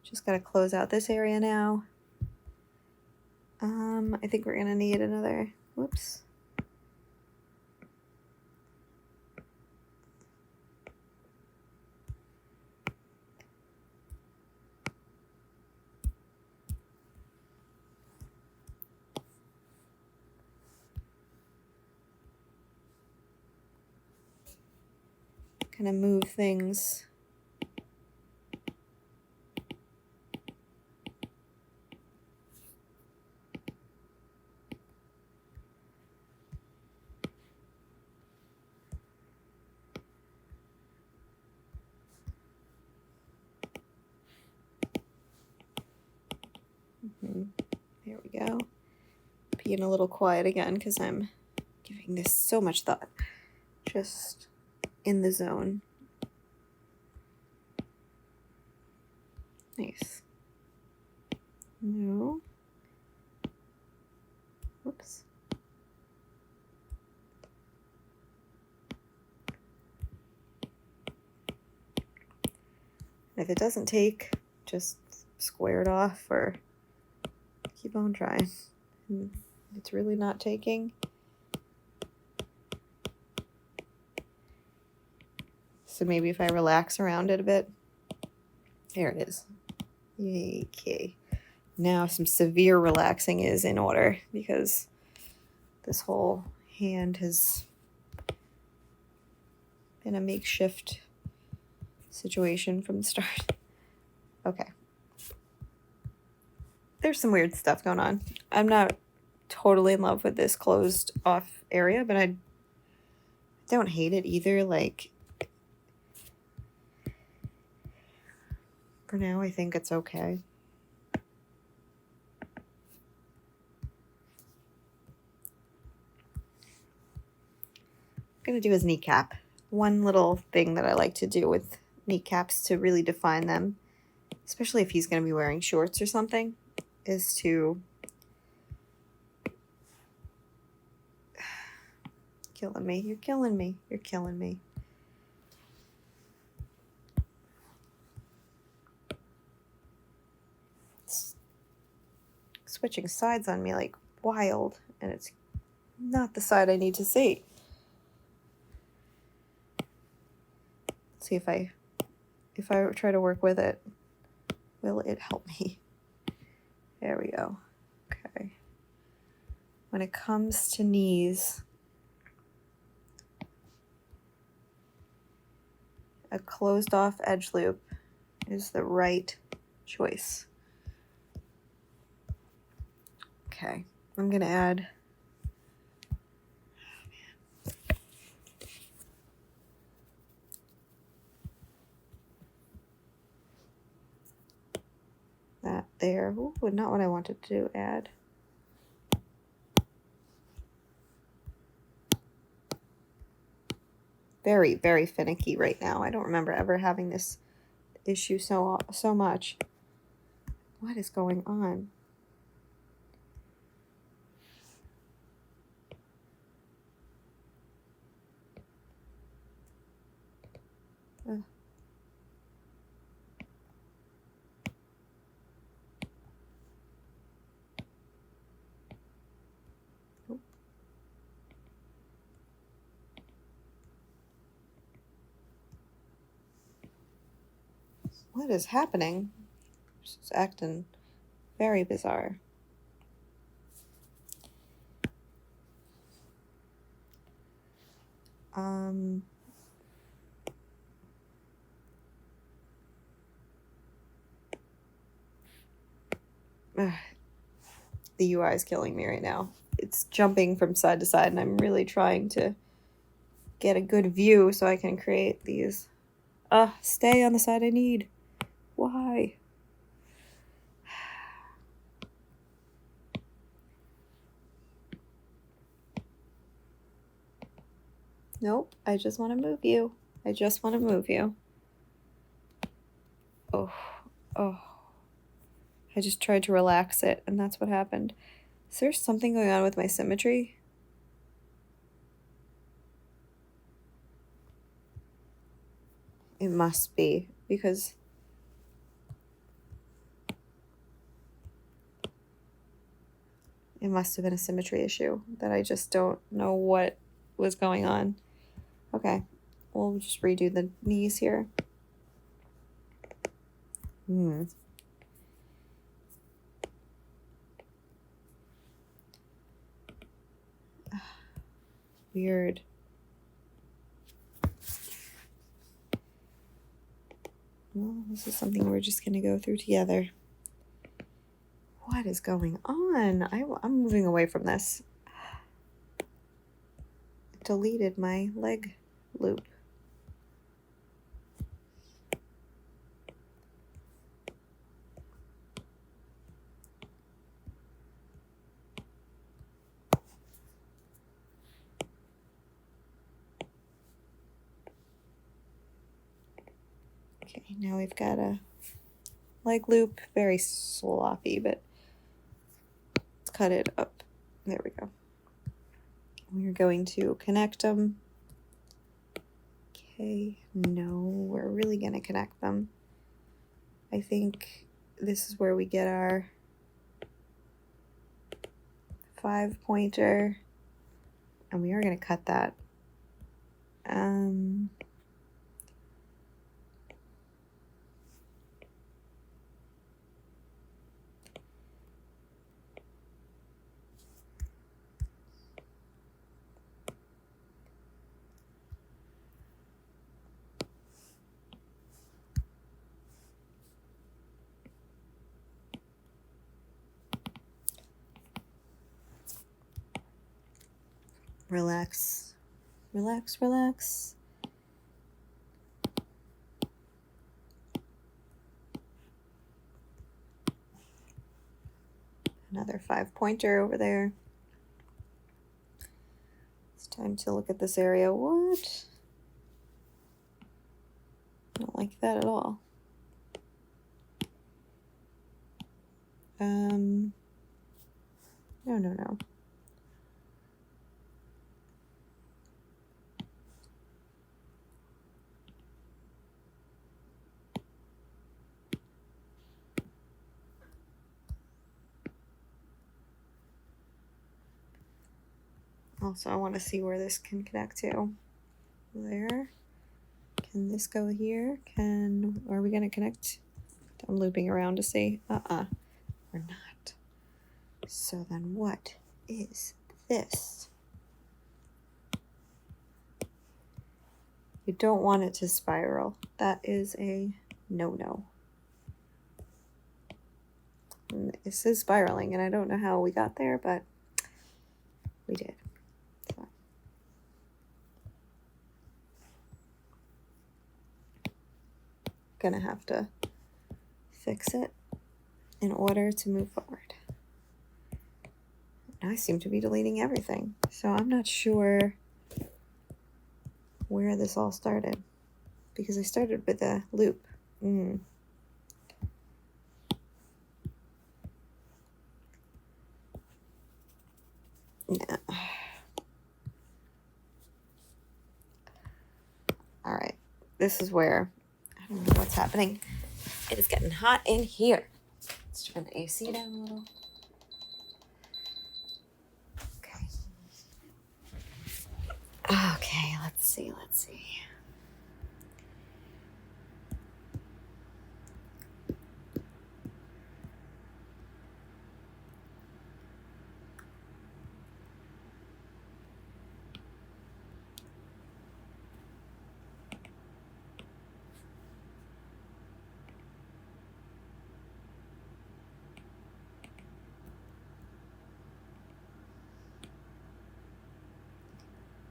Just got to close out this area now. I think we're going to need another, whoops. Kind of move things. There we go. Being a little quiet again because I'm giving this so much thought. Just in the zone. Nice. No. Whoops. If it doesn't take, just square it off or keep on trying. It's really not taking. So maybe if I relax around it a bit. There it is. Okay. Now some severe relaxing is in order because this whole hand has been a makeshift situation from the start. Okay. There's some weird stuff going on. I'm not totally in love with this closed off area, but I don't hate it either. Like, for now, I think it's okay. I'm going to do his kneecap. One little thing that I like to do with kneecaps to really define them, especially if he's going to be wearing shorts or something, is to killing me. You're killing me. You're killing me. switching sides on me like wild, and it's not the side I need to see. Let's see if I try to work with it, will it help me? There we go. Okay. When it comes to knees, a closed off edge loop is the right choice. Okay, I'm gonna add, that there. Ooh, not what I wanted to add. Very, very finicky right now. I don't remember ever having this issue so much. What is going on? Ugh. What is happening? This is acting very bizarre. The UI is killing me right now. It's jumping from side to side, and I'm really trying to get a good view so I can create these. Stay on the side I need. Why? Nope, I just want to move you. I just want to move you. Oh. I just tried to relax it, and that's what happened. Is there something going on with my symmetry? It must be, because it must have been a symmetry issue that I just don't know what was going on. Okay, we'll just redo the knees here. Weird. Well, this is something we're just going to go through together. What is going on? I'm moving away from this. It deleted my leg loop. Okay, now we've got a leg loop, very sloppy, but let's cut it up. There we go. We're going to connect them. Okay, no, we're really going to connect them. I think this is where we get our 5-pointer, and we are going to cut that. Relax, relax, relax. Another 5-pointer over there. It's time to look at this area. What? I don't like that at all. No. Also, I want to see where this can connect to. There. Can this go here? Are we going to connect? I'm looping around to see. We're not. So then what is this? You don't want it to spiral. That is a no-no. This is spiraling, and I don't know how we got there, but we did. So. Gonna have to fix it in order to move forward. I seem to be deleting everything, so I'm not sure where this all started, because I started with a loop. Yeah. All right, this is where I don't know what's happening. It is getting hot in here. Let's turn the AC down a little. Okay, let's see.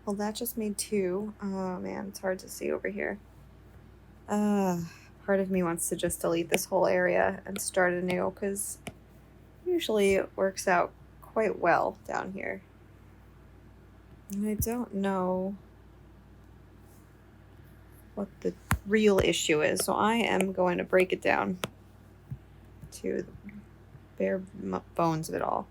Well, that just made 2. Oh man, it's hard to see over here. Part of me wants to just delete this whole area and start anew, because usually it works out quite well down here. And I don't know what the real issue is, so I am going to break it down to the bare bones of it all.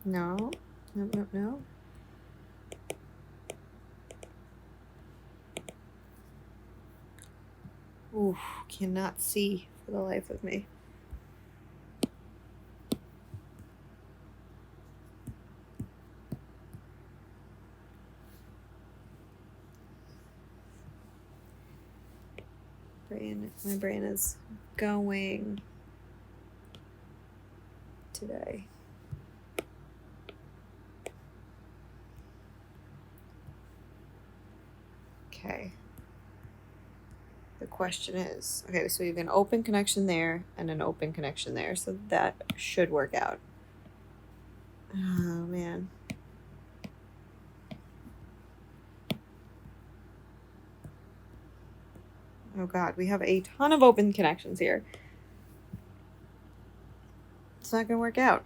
No. Ooh, cannot see for the life of me. My brain is going today. Okay. The question is, okay, so you have an open connection there and an open connection there, so that should work out. Oh, man. Oh, God, we have a ton of open connections here. It's not going to work out.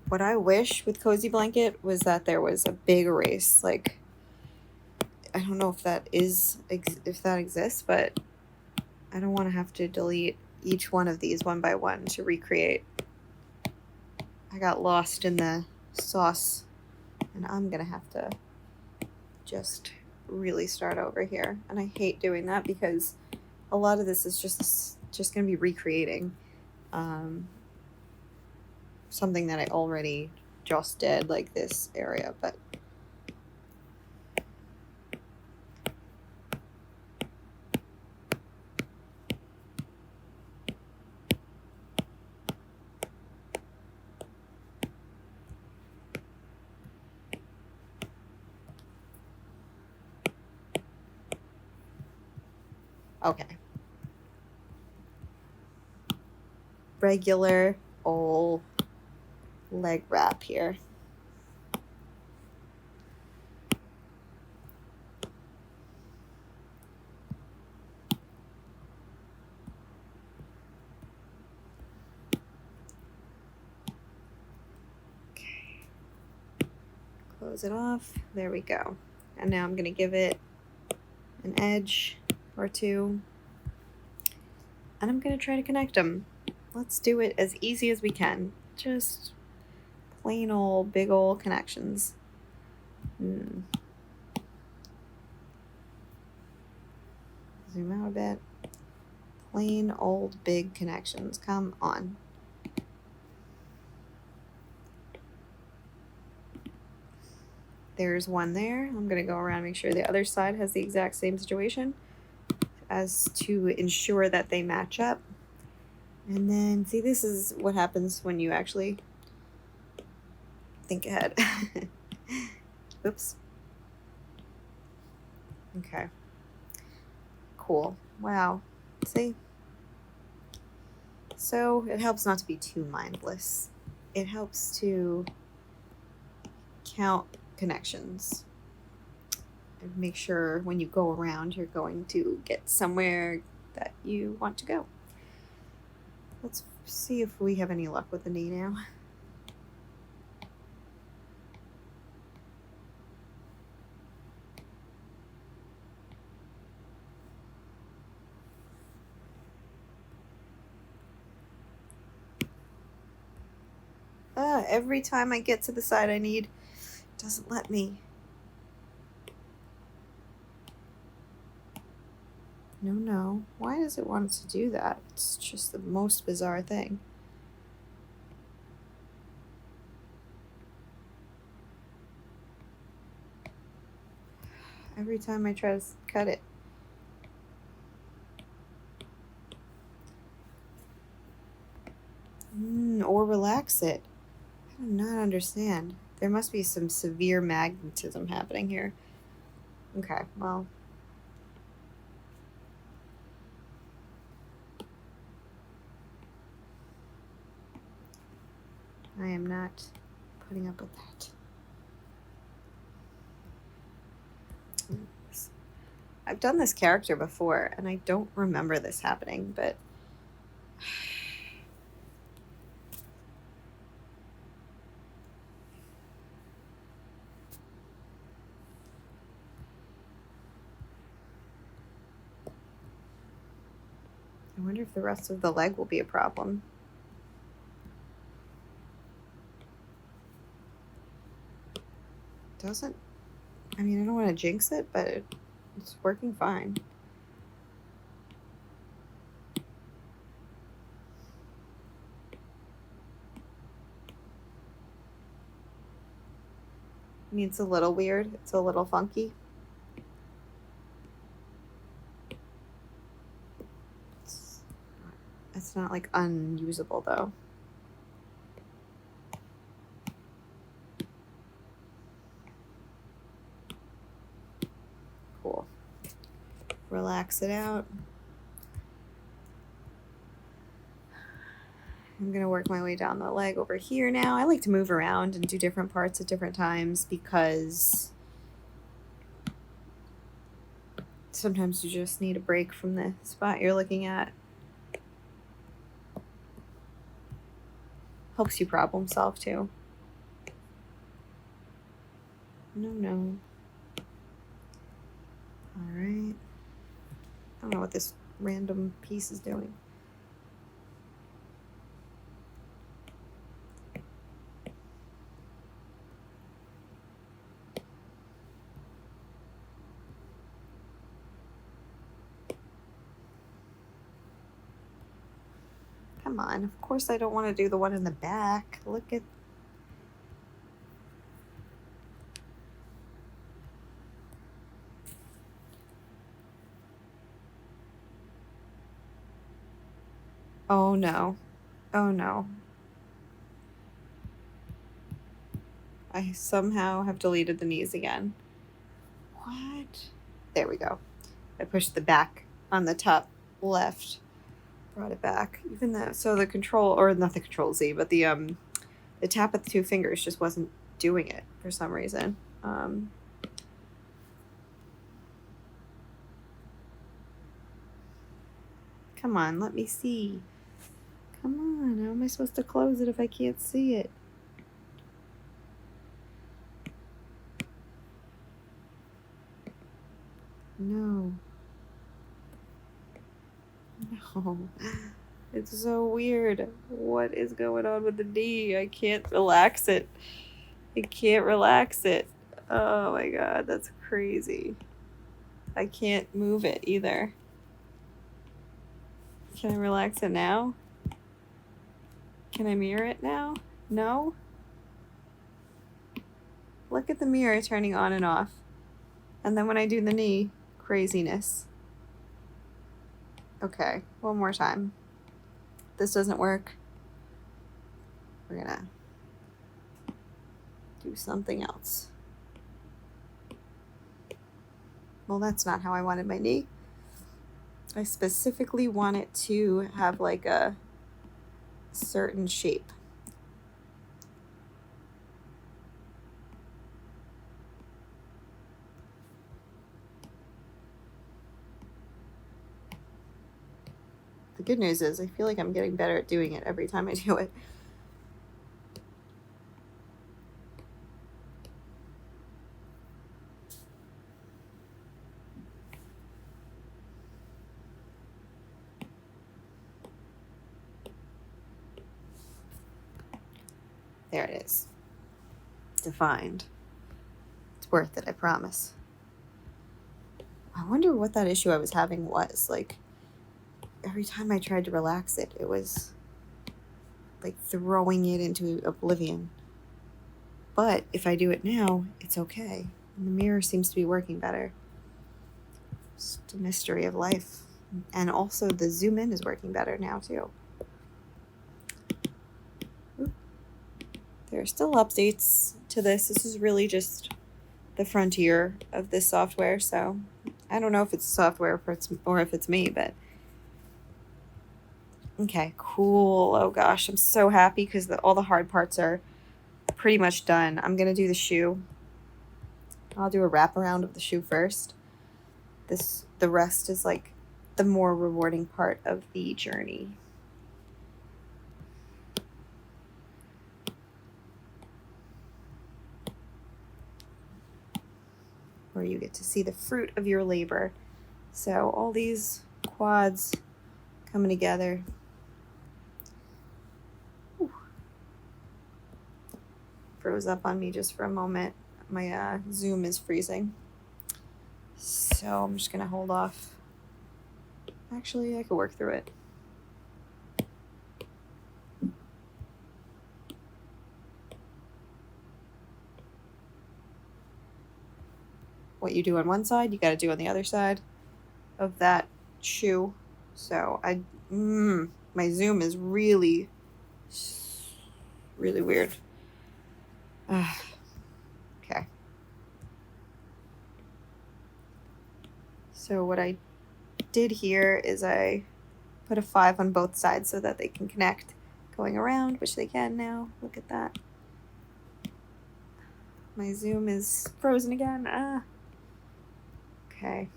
What I wish with CozyBlanket was that there was a big erase. Like, I don't know if that exists, but I don't want to have to delete each one of these one by one to recreate. I got lost in the sauce, and I'm gonna have to just really start over here. And I hate doing that, because a lot of this is just gonna be recreating something that I already just did, like this area, but okay. Regular old leg wrap here. close it off. There we go. And now I'm going to give it an edge or two. And I'm going to try to connect them. Let's do it as easy as we can. Just plain old big old connections. Zoom out a bit. Plain old big connections. Come on. There's one there. I'm going to go around and make sure the other side has the exact same situation as to ensure that they match up. And then, see, this is what happens when you actually think ahead. Oops. Okay. Cool. Wow. See? So it helps not to be too mindless. It helps to count connections and make sure when you go around you're going to get somewhere that you want to go. Let's see if we have any luck with the knee now. Every time I get to the side I need, it doesn't let me. No. Why does it want to do that? It's just the most bizarre thing. Every time I try to cut it. Or relax it. I do not understand. There must be some severe magnetism happening here. Okay, well. I am not putting up with that. I've done this character before, and I don't remember this happening, but... I wonder if the rest of the leg will be a problem. Doesn't... I mean, I don't want to jinx it, but it's working fine. I mean, it's a little weird. It's a little funky. It's not like unusable though. Cool. Relax it out. I'm going to work my way down the leg over here now. I like to move around and do different parts at different times because sometimes you just need a break from the spot you're looking at. Helps you problem solve too. No. All right. I don't know what this random piece is doing. Come on, of course I don't want to do the one in the back. Look at... Oh no. Oh no. I somehow have deleted the knees again. What? There we go. I pushed the back on the top left. Brought it back. Even though, so the control, or not the control Z, but the tap with the two fingers just wasn't doing it for some reason. Come on, let me see. Come on, how am I supposed to close it if I can't see it? Oh, it's so weird. What is going on with the knee? I can't relax it. I can't relax it. Oh my god, that's crazy. I can't move it either. Can I relax it now? Can I mirror it now? No? Look at the mirror turning on and off. And then when I do the knee, craziness. Okay, one more time. This doesn't work. We're gonna do something else. Well, that's not how I wanted my knee. I specifically want it to have like a certain shape. The good news is I feel like I'm getting better at doing it every time I do it. There it is. Defined. It's worth it, I promise. I wonder what that issue I was having was. Like, every time I tried to relax it, it was like throwing it into oblivion. But if I do it now, it's okay. And the mirror seems to be working better. It's a mystery of life. And also the zoom in is working better now too. There are still updates to this. This is really just the frontier of this software, so I don't know if it's software or if it's me, but okay, cool. Oh gosh, I'm so happy because all the hard parts are pretty much done. I'm gonna do the shoe. I'll do a wraparound of the shoe first. The rest is like the more rewarding part of the journey. Where you get to see the fruit of your labor. So all these quads coming together. Whew. Froze up on me just for a moment. My Zoom is freezing. So I'm just gonna hold off. Actually, I could work through it. What you do on one side, you gotta do on the other side of that shoe. So my Zoom is really weird. Okay. So what I did here is I put a 5 on both sides so that they can connect going around, which they can now. Look at that. My Zoom is frozen again. Okay.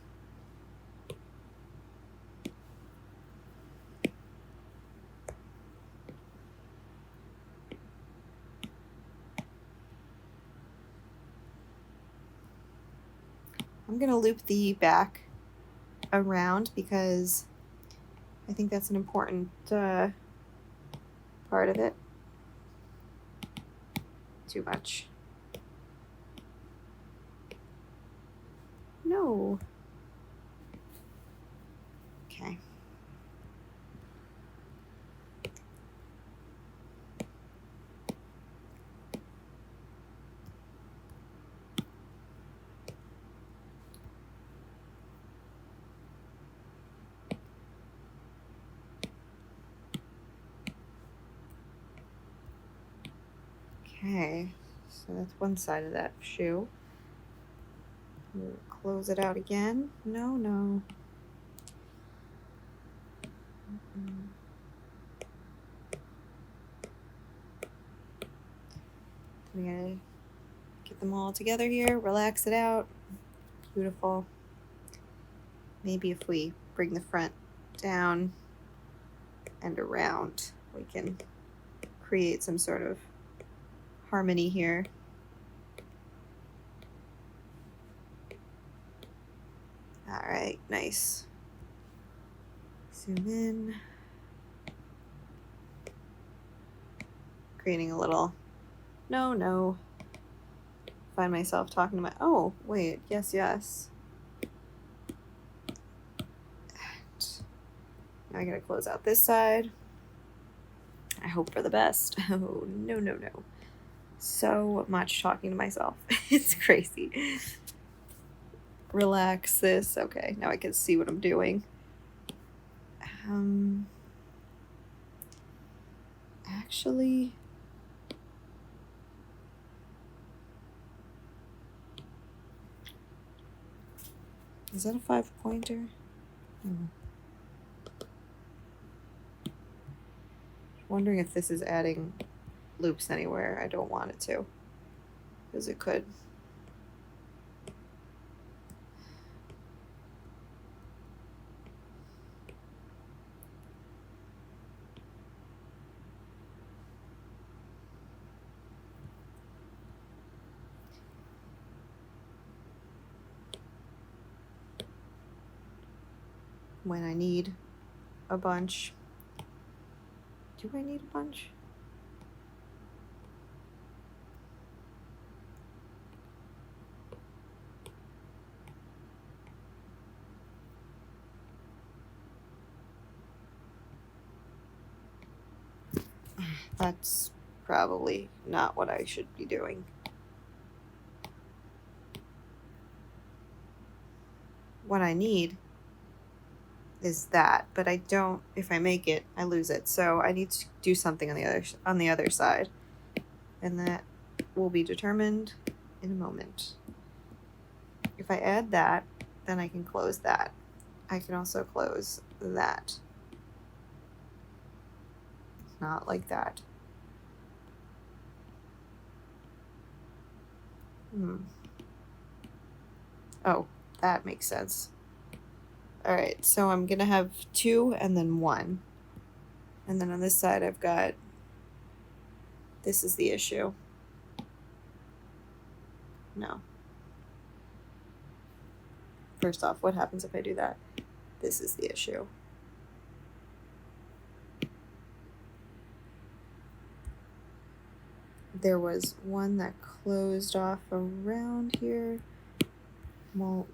I'm gonna loop the back around because I think that's an important part of it. Too much. No. Okay. Okay, so that's one side of that shoe. We'll close it out again. No. We're gonna get them all together here, relax it out. Beautiful. Maybe if we bring the front down and around, we can create some sort of harmony here. All right, nice. Zoom in. Creating a little, no. Find myself talking to my, oh, wait, yes. Now I gotta close out this side. I hope for the best. Oh, no. So much talking to myself. It's crazy. Relax this. Okay, now I can see what I'm doing. Actually, is that a 5-pointer? Wondering if this is adding loops anywhere. I don't want it to, because it could. When I need a bunch. Do I need a bunch? That's probably not what I should be doing. What I need is that, but I don't, if I make it, I lose it. So I need to do something on the other side. And that will be determined in a moment. If I add that, then I can close that. I can also close that. Not like that. Oh, that makes sense. All right, so I'm gonna have 2 and then 1. And then on this side I've got, this is the issue. No. First off, what happens if I do that? This is the issue. There was one that closed off around here. Well,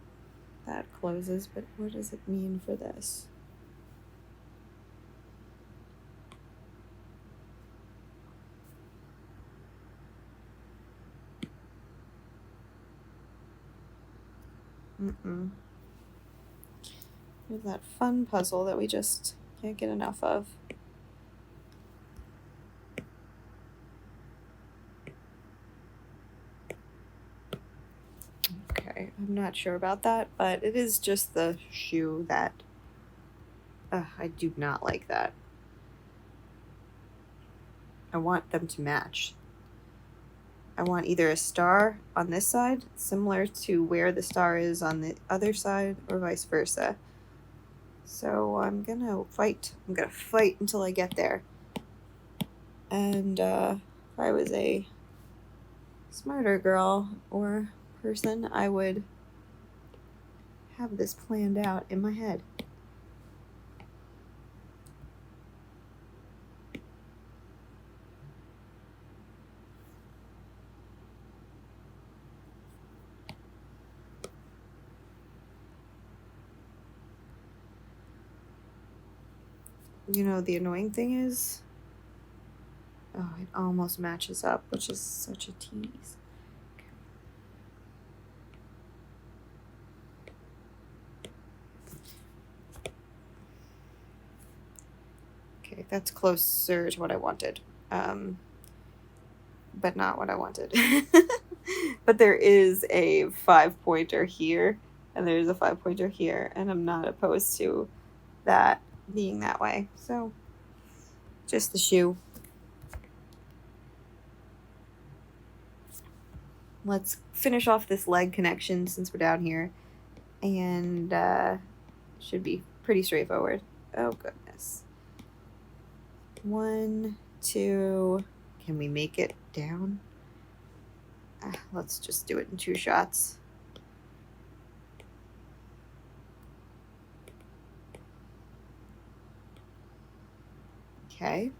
that closes, but what does it mean for this? There's that fun puzzle that we just can't get enough of. Okay, I'm not sure about that, but it is just the shoe that I do not like that. I want them to match. I want either a star on this side, similar to where the star is on the other side, or vice versa. So I'm gonna fight. I'm gonna fight until I get there. And if I was a smarter girl or person, I would have this planned out in my head. You know, the annoying thing is, oh, it almost matches up, which is such a tease. Okay, that's closer to what I wanted, but not what I wanted. But there is a 5-pointer here, and there's a 5-pointer here, and I'm not opposed to that being that way. So, just the shoe. Let's finish off this leg connection since we're down here, and should be pretty straightforward. Oh goodness. 1, 2. Can we make it down? Let's just do it in 2 shots. Okay.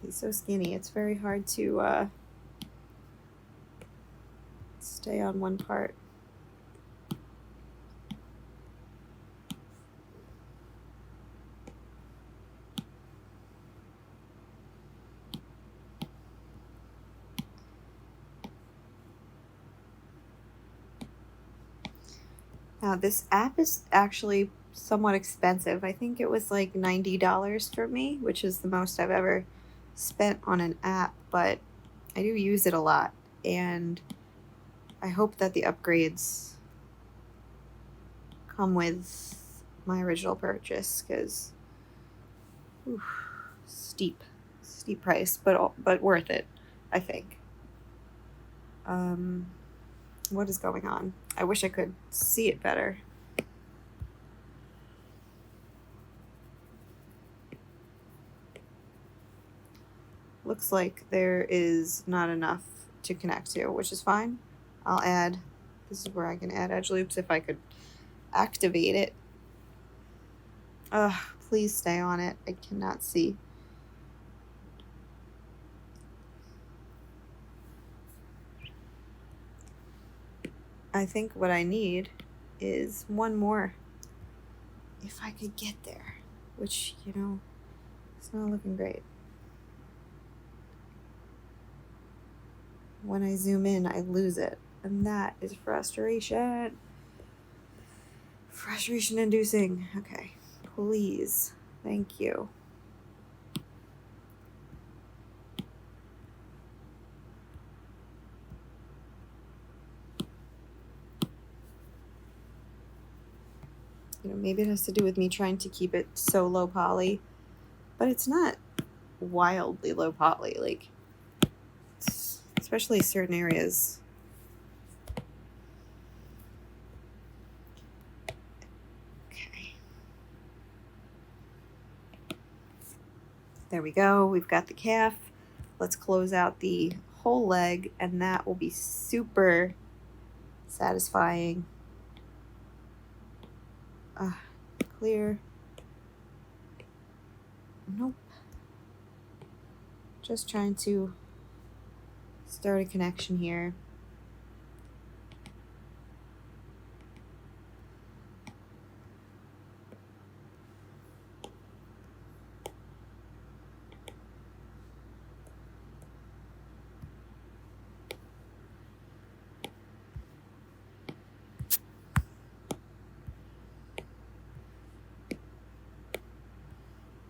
He's so skinny, it's very hard to stay on one part. Now, this app is actually somewhat expensive. I think it was like $90 for me, which is the most I've ever spent on an app, but I do use it a lot, and I hope that the upgrades come with my original purchase, because steep price, but worth it, I think. What is going on? I wish I could see it better. Looks like there is not enough to connect to, which is fine. I'll add, this is where I can add edge loops if I could activate it. Ugh, please stay on it. I cannot see. I think what I need is one more. If I could get there, which, you know, it's not looking great. When I zoom in, I lose it, and that is frustration. Frustration inducing. Okay, please. Thank you. You know, maybe it has to do with me trying to keep it so low poly, but it's not wildly low poly, like, especially certain areas. Okay. There we go. We've got the calf. Let's close out the whole leg, and that will be super satisfying. Clear. Nope. Just trying to start a connection here.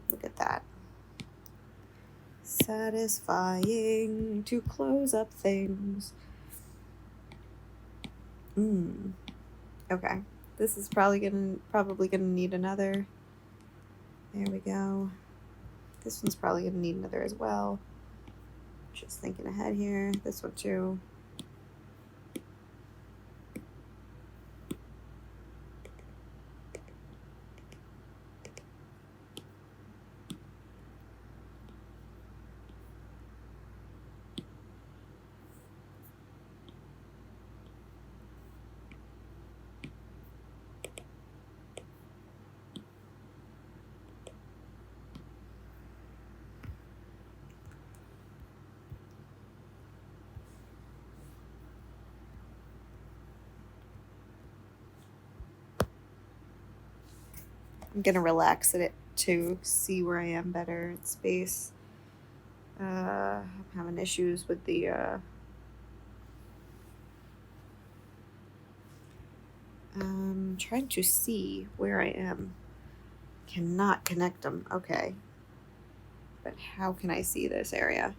Look at that. Satisfying to close up things. Okay. This is probably gonna need another. There we go. This one's probably gonna need another as well. Just thinking ahead here. This one too. I'm gonna relax it to see where I am better in space. I'm having issues with the I'm trying to see where I am. Cannot connect them. Okay. But how can I see this area?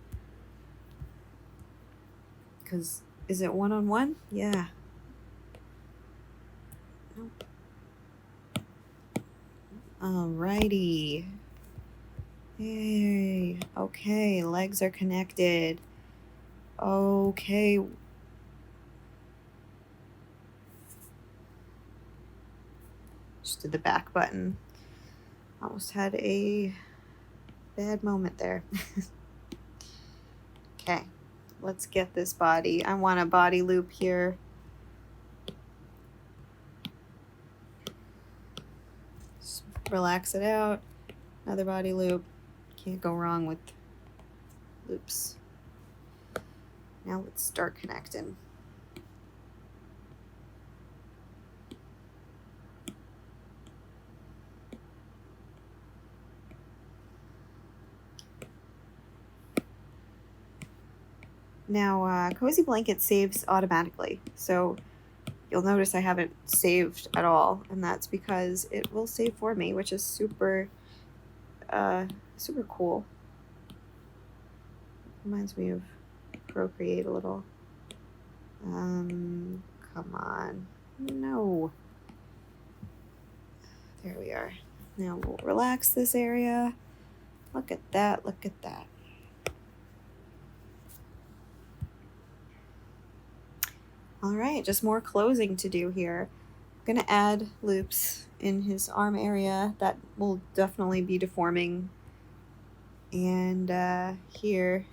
Because is it one-on-one? Yeah. Nope. Alrighty. Yay. Okay, legs are connected. Okay. Just did the back button. Almost had a bad moment there. Okay. let's get this body. I want a body loop here. Just relax it out. Another body loop. Can't go wrong with loops. Now let's start connecting. Now, CozyBlanket saves automatically, so you'll notice I haven't saved at all, and that's because it will save for me, which is super, super cool. Reminds me of Procreate a little. Come on. No. There we are. Now we'll relax this area. Look at that, look at that. All right, just more closing to do here. I'm gonna add loops in his arm area. That will definitely be deforming. And here.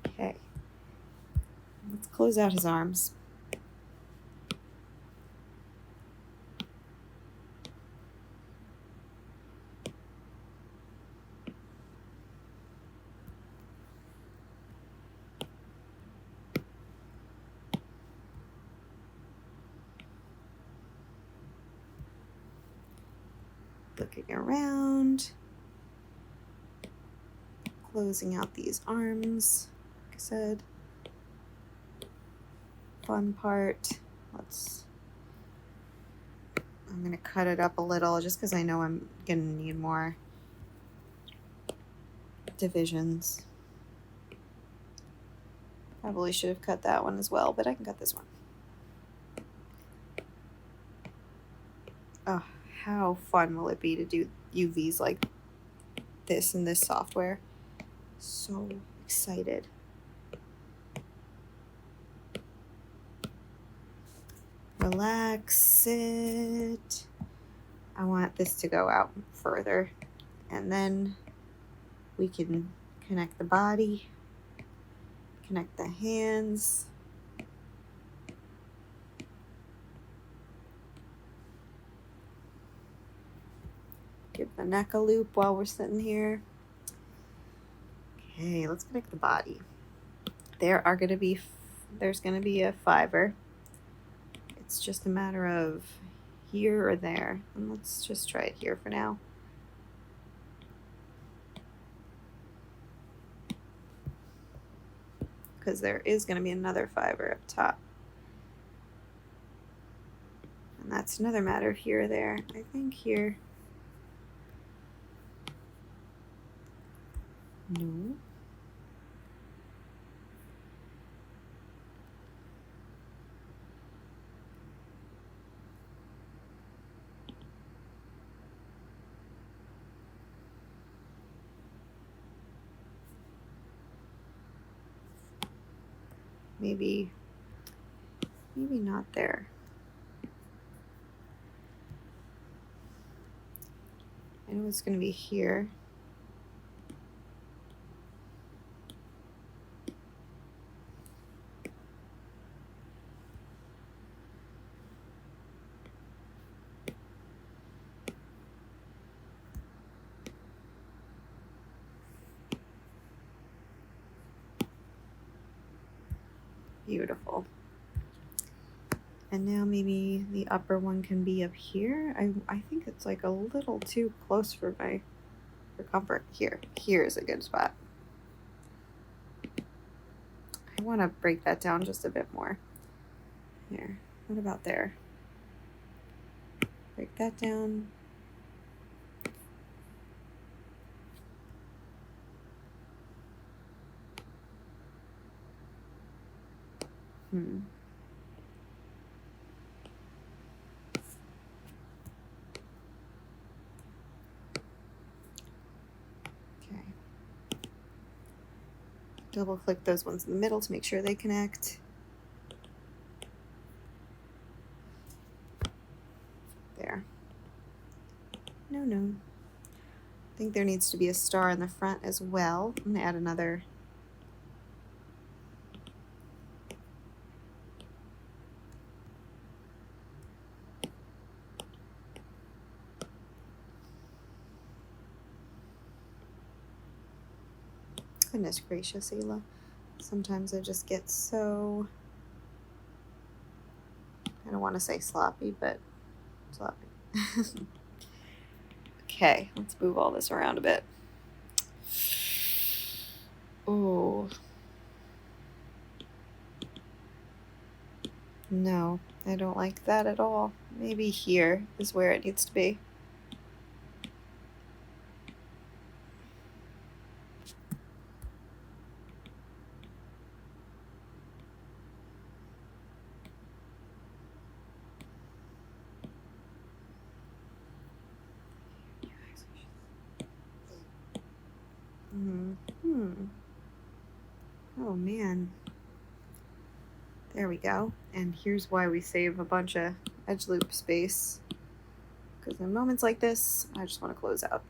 Okay. Let's close out his arms. Looking around, closing out these arms, like I said. Fun part. I'm gonna cut it up a little just because I know I'm gonna need more divisions. Probably should have cut that one as well, but I can cut this one. Oh, how fun will it be to do UVs like this in this software? So excited. Relax it. I want this to go out further, and then we can connect the body, connect the hands. Give the neck a loop while we're sitting here. Okay, let's connect the body. There's gonna be a fiber. It's just a matter of here or there. And let's just try it here for now. Because there is gonna be another fiber up top. And that's another matter of here or there. I think here. No. Maybe not there. I know it's going to be here. Beautiful. And now maybe the upper one can be up here. I think it's like a little too close for comfort. Here is a good spot. I want to break that down just a bit more. Here, what about there? Break that down. Okay. Double click those ones in the middle to make sure they connect. There. No. I think there needs to be a star in the front as well. I'm gonna add another. Goodness gracious, Ayla. Sometimes I just get so, I don't want to say sloppy, but sloppy. Okay, let's move all this around a bit. Oh. No, I don't like that at all. Maybe here is where it needs to be. Oh man. There we go. And here's why we save a bunch of edge loop space. Because in moments like this, I just want to close out.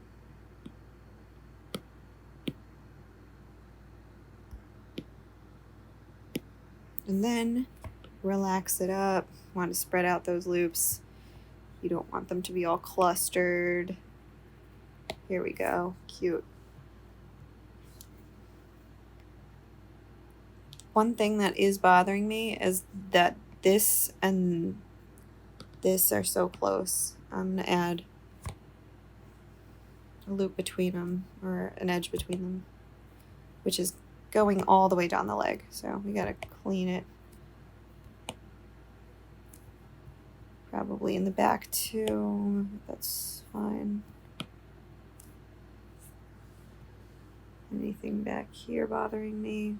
And then relax it up. Want to spread out those loops. You don't want them to be all clustered. Here we go. Cute. One thing that is bothering me is that this and this are so close. I'm going to add a loop between them, or an edge between them, which is going all the way down the leg. So we got to clean it. Probably in the back too. That's fine. Anything back here bothering me?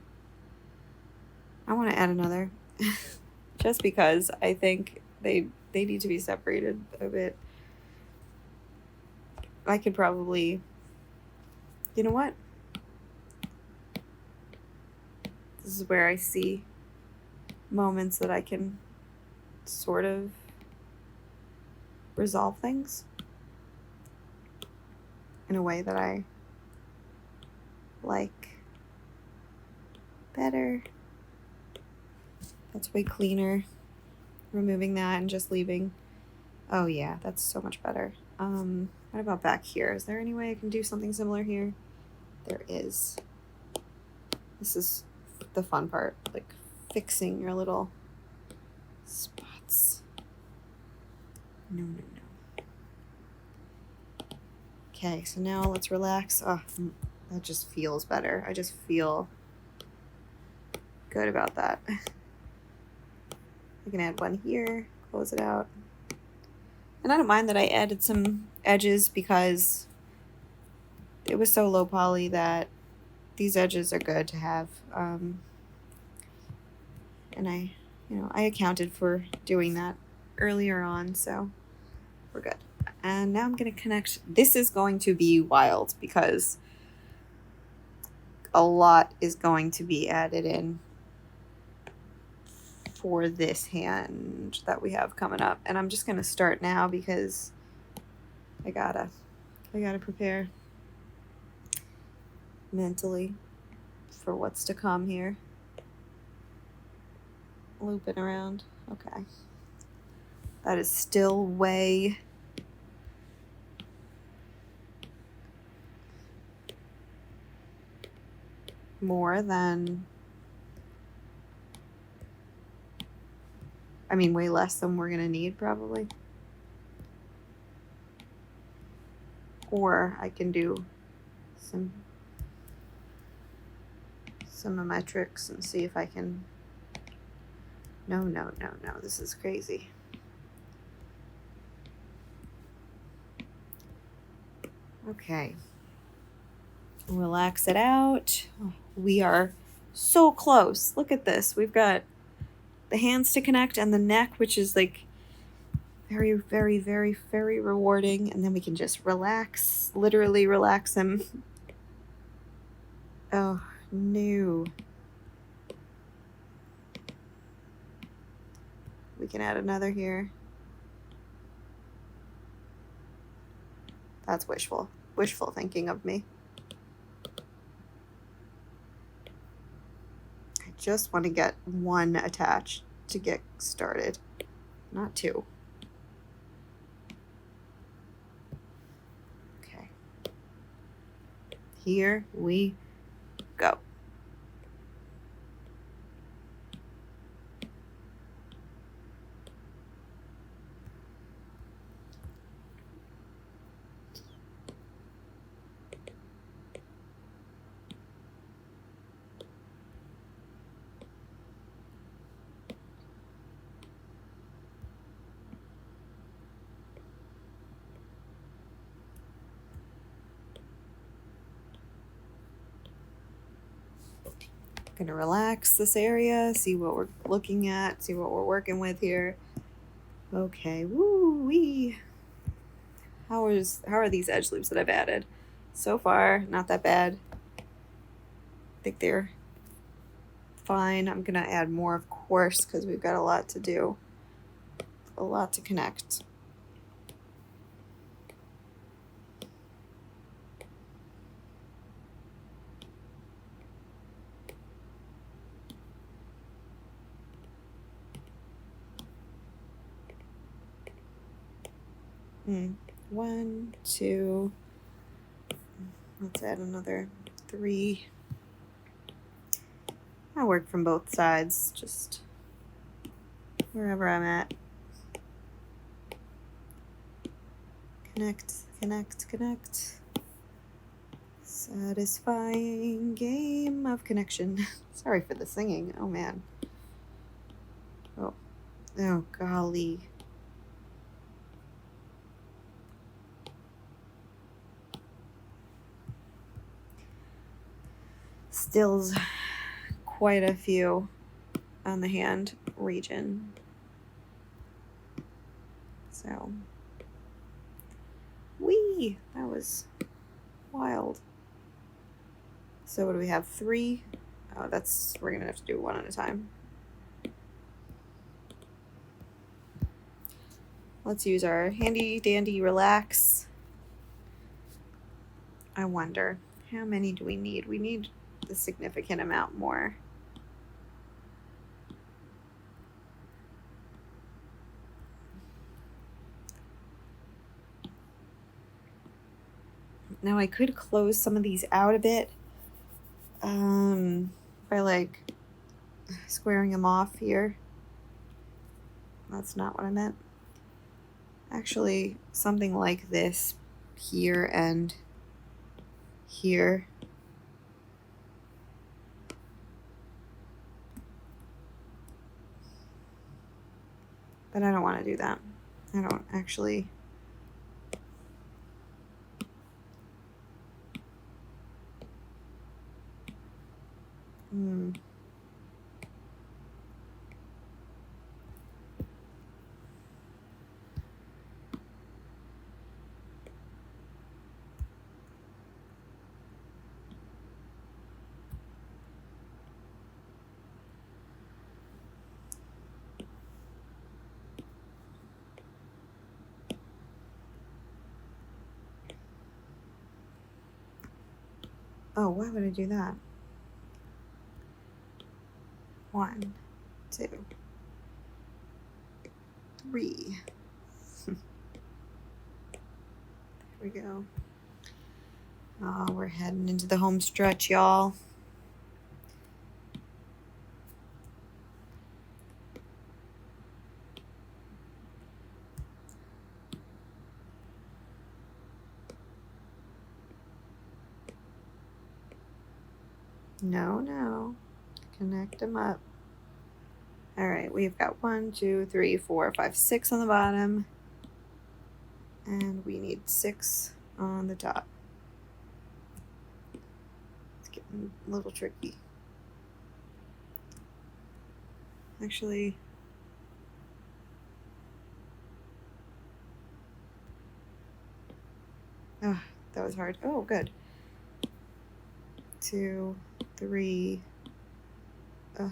I want to add another just because I think they need to be separated a bit. I could probably, you know what? This is where I see moments that I can sort of resolve things in a way that I like better. That's way cleaner. Removing that and just leaving. Oh yeah, that's so much better. What about back here? Is there any way I can do something similar here? There is. This is the fun part, like fixing your little spots. No. Okay, so now let's relax. Oh, that just feels better. I just feel good about that. I can add one here, close it out. And I don't mind that I added some edges because it was so low poly that these edges are good to have. And I accounted for doing that earlier on, so we're good. And now I'm going to connect. This is going to be wild because a lot is going to be added in for this hand that we have coming up. And I'm just going to start now because I gotta prepare mentally for what's to come here. Looping around. Okay. That is still way more than, I mean, way less than we're gonna need probably. Or I can do some of my tricks and see if I can. No, this is crazy. Okay. Relax it out. We are so close. Look at this. We've got the hands to connect and the neck, which is like very, very, very, very rewarding. And then we can just relax, literally relax him. Oh, no. We can add another here. That's wishful. wishful thinking of me. I just want to get one attached to get started, not two. Okay. Here we go. Gonna relax this area, see what we're looking at, see what we're working with here. Okay, woo-wee. How are these edge loops that I've added? So far, not that bad. I think they're fine. I'm gonna add more, of course, because we've got a lot to do. A lot to connect. One, two, let's add another 3. I work from both sides, just wherever I'm at. Connect, connect, connect. Satisfying game of connection. Sorry for the singing. Oh man. Oh golly. Stills quite a few on the hand region. So, whee! That was wild. So what do we have? 3? Oh, we're gonna have to do one at a time. Let's use our handy dandy relax. I wonder, how many do we need? We need a significant amount more. Now I could close some of these out a bit by like squaring them off here. That's not what I meant. Actually, something like this here and here. But I don't want to do that. I don't actually. Oh, why would I do that? 1, 2, 3. There we go. Oh, we're heading into the home stretch, y'all. No. Connect them up. All right, we've got 1, 2, 3, 4, 5, 6 on the bottom. And we need 6 on the top. It's getting a little tricky. Actually, oh, that was hard. Oh, good. 2, 3. No.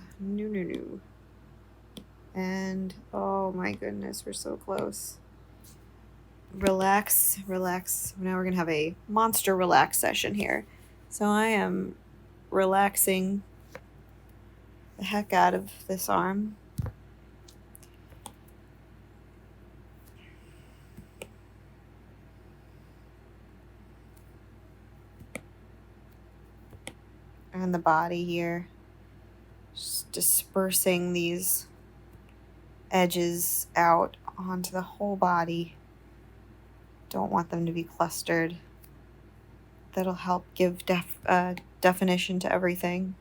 And oh my goodness, we're so close. relax. Now we're gonna have a monster relax session here. So I am relaxing the heck out of this arm. And the body here. Just dispersing these edges out onto the whole body. Don't want them to be clustered. That'll help give definition to everything.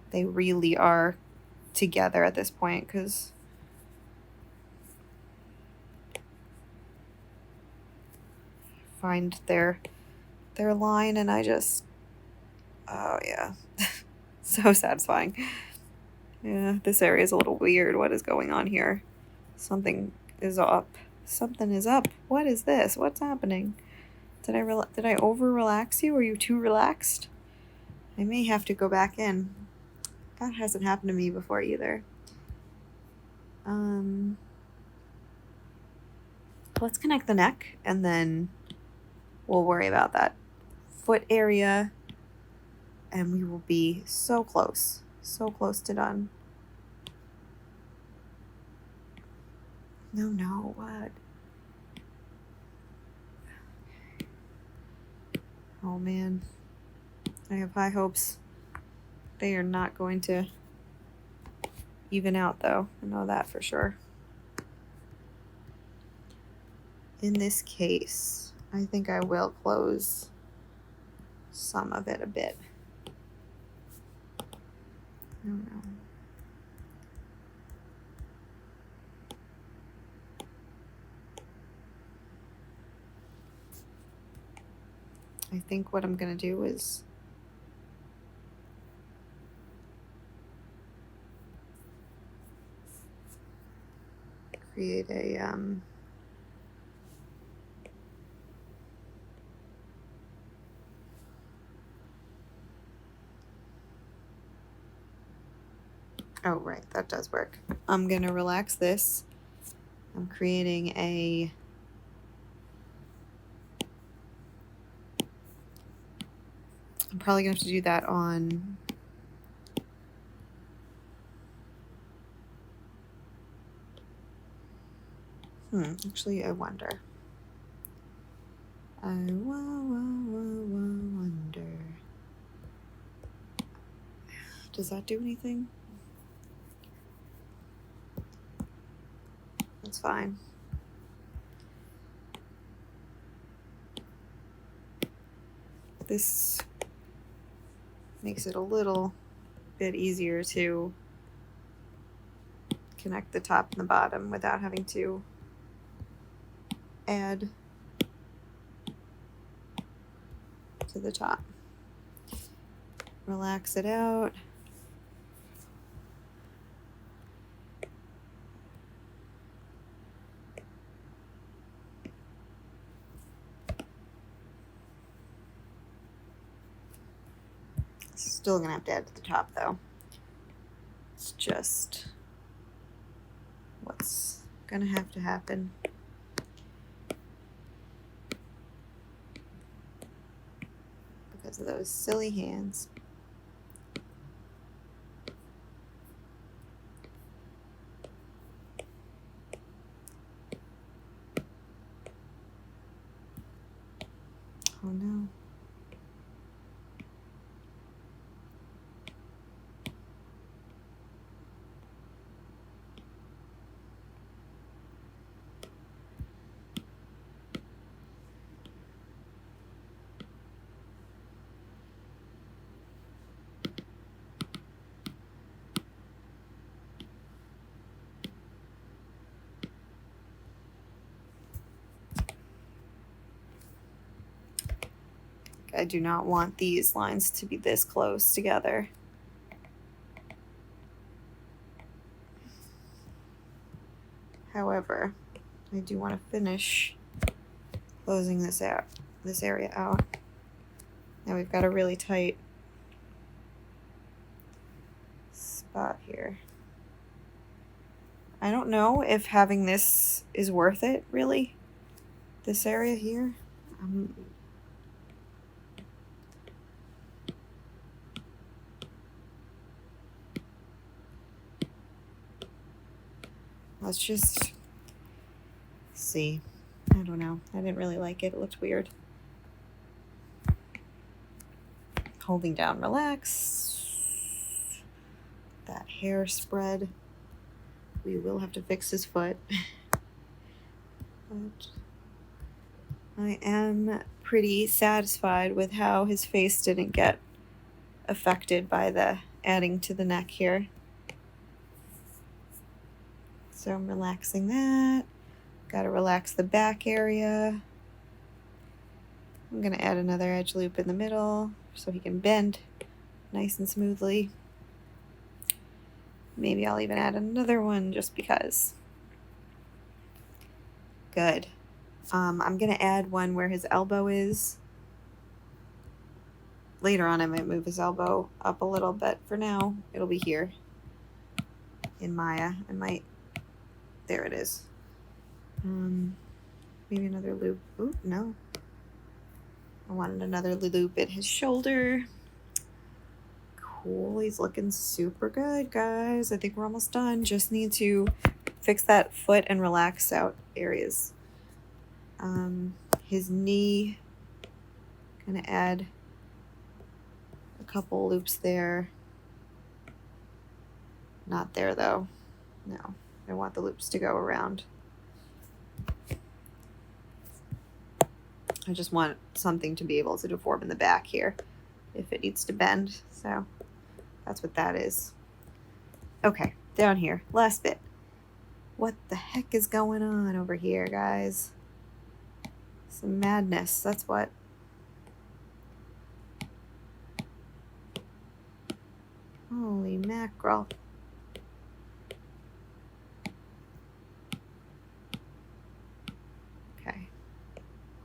They really are together at this point because find their line and I just, oh yeah, so satisfying. Yeah, this area is a little weird. What is going on here? Something is up. Something is up. What is this? What's happening? Did I over relax you? Are you too relaxed? I may have to go back in. That hasn't happened to me before either. Let's connect the neck and then we'll worry about that foot area and we will be so close to done. No, what? Oh man, I have high hopes. They are not going to even out though. I know that for sure. In this case, I think I will close some of it a bit. I don't know. I think what I'm going to do is create a oh right, that does work. I'm going to relax this. I'm creating a I'm probably going to have to do that on actually I wonder. I wonder. Does that do anything? That's fine. This makes it a little bit easier to connect the top and the bottom without having to add to the top. Relax it out. Still gonna have to add to the top though. It's just what's gonna have to happen. Because of those silly hands. Oh no. I do not want these lines to be this close together. However, I do want to finish closing this area out. Now we've got a really tight spot here. I don't know if having this is worth it, really. This area here. Let's just see. I don't know. I didn't really like it. It looked weird. Holding down relax. That hair spread. We will have to fix his foot. But I am pretty satisfied with how his face didn't get affected by the adding to the neck here. So I'm relaxing that. Got to relax the back area. I'm going to add another edge loop in the middle so he can bend nice and smoothly. Maybe I'll even add another one just because. Good. I'm going to add one where his elbow is. Later on I might move his elbow up a little, but for now it'll be here in Maya. There it is. Maybe another loop. Ooh, no. I wanted another loop at his shoulder. Cool, he's looking super good, guys. I think we're almost done. Just need to fix that foot and relax out areas. His knee, gonna add a couple loops there. Not there though. No, I want the loops to go around. I just want something to be able to deform in the back here if it needs to bend. So that's what that is. Okay, down here, last bit. What the heck is going on over here, guys? Some madness, that's what. Holy mackerel. Okay.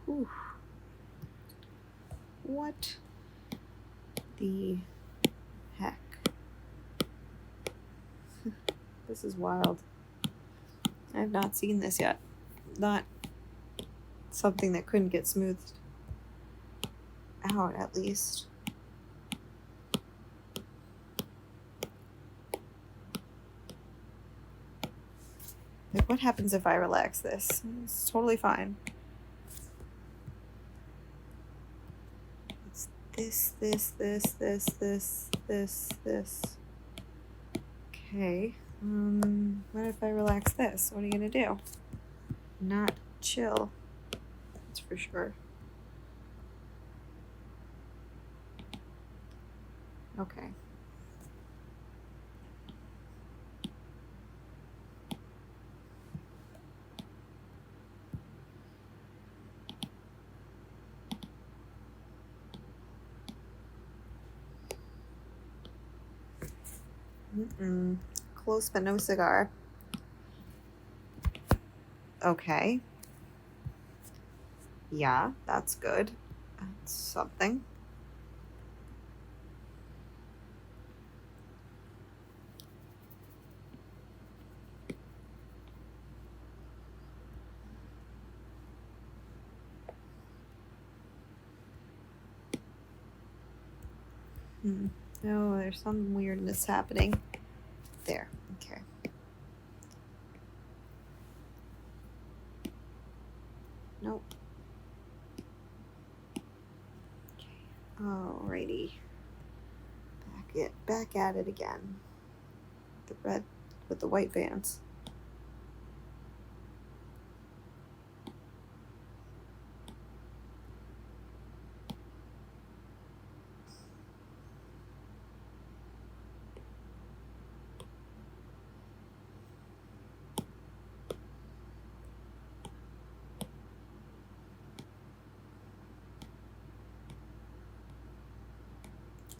Whew. What the heck? This is wild. I have not seen this yet. Not something that couldn't get smoothed out, at least. Like, what happens if I relax this? It's totally fine. It's this. Okay. What if I relax this? What are you gonna do? Not chill. That's for sure. Okay. Close but no cigar. Okay. Yeah, that's good. That's something. No, there's some weirdness happening. There, okay. Nope. Okay, alrighty. Back at it again. The red with the white vans.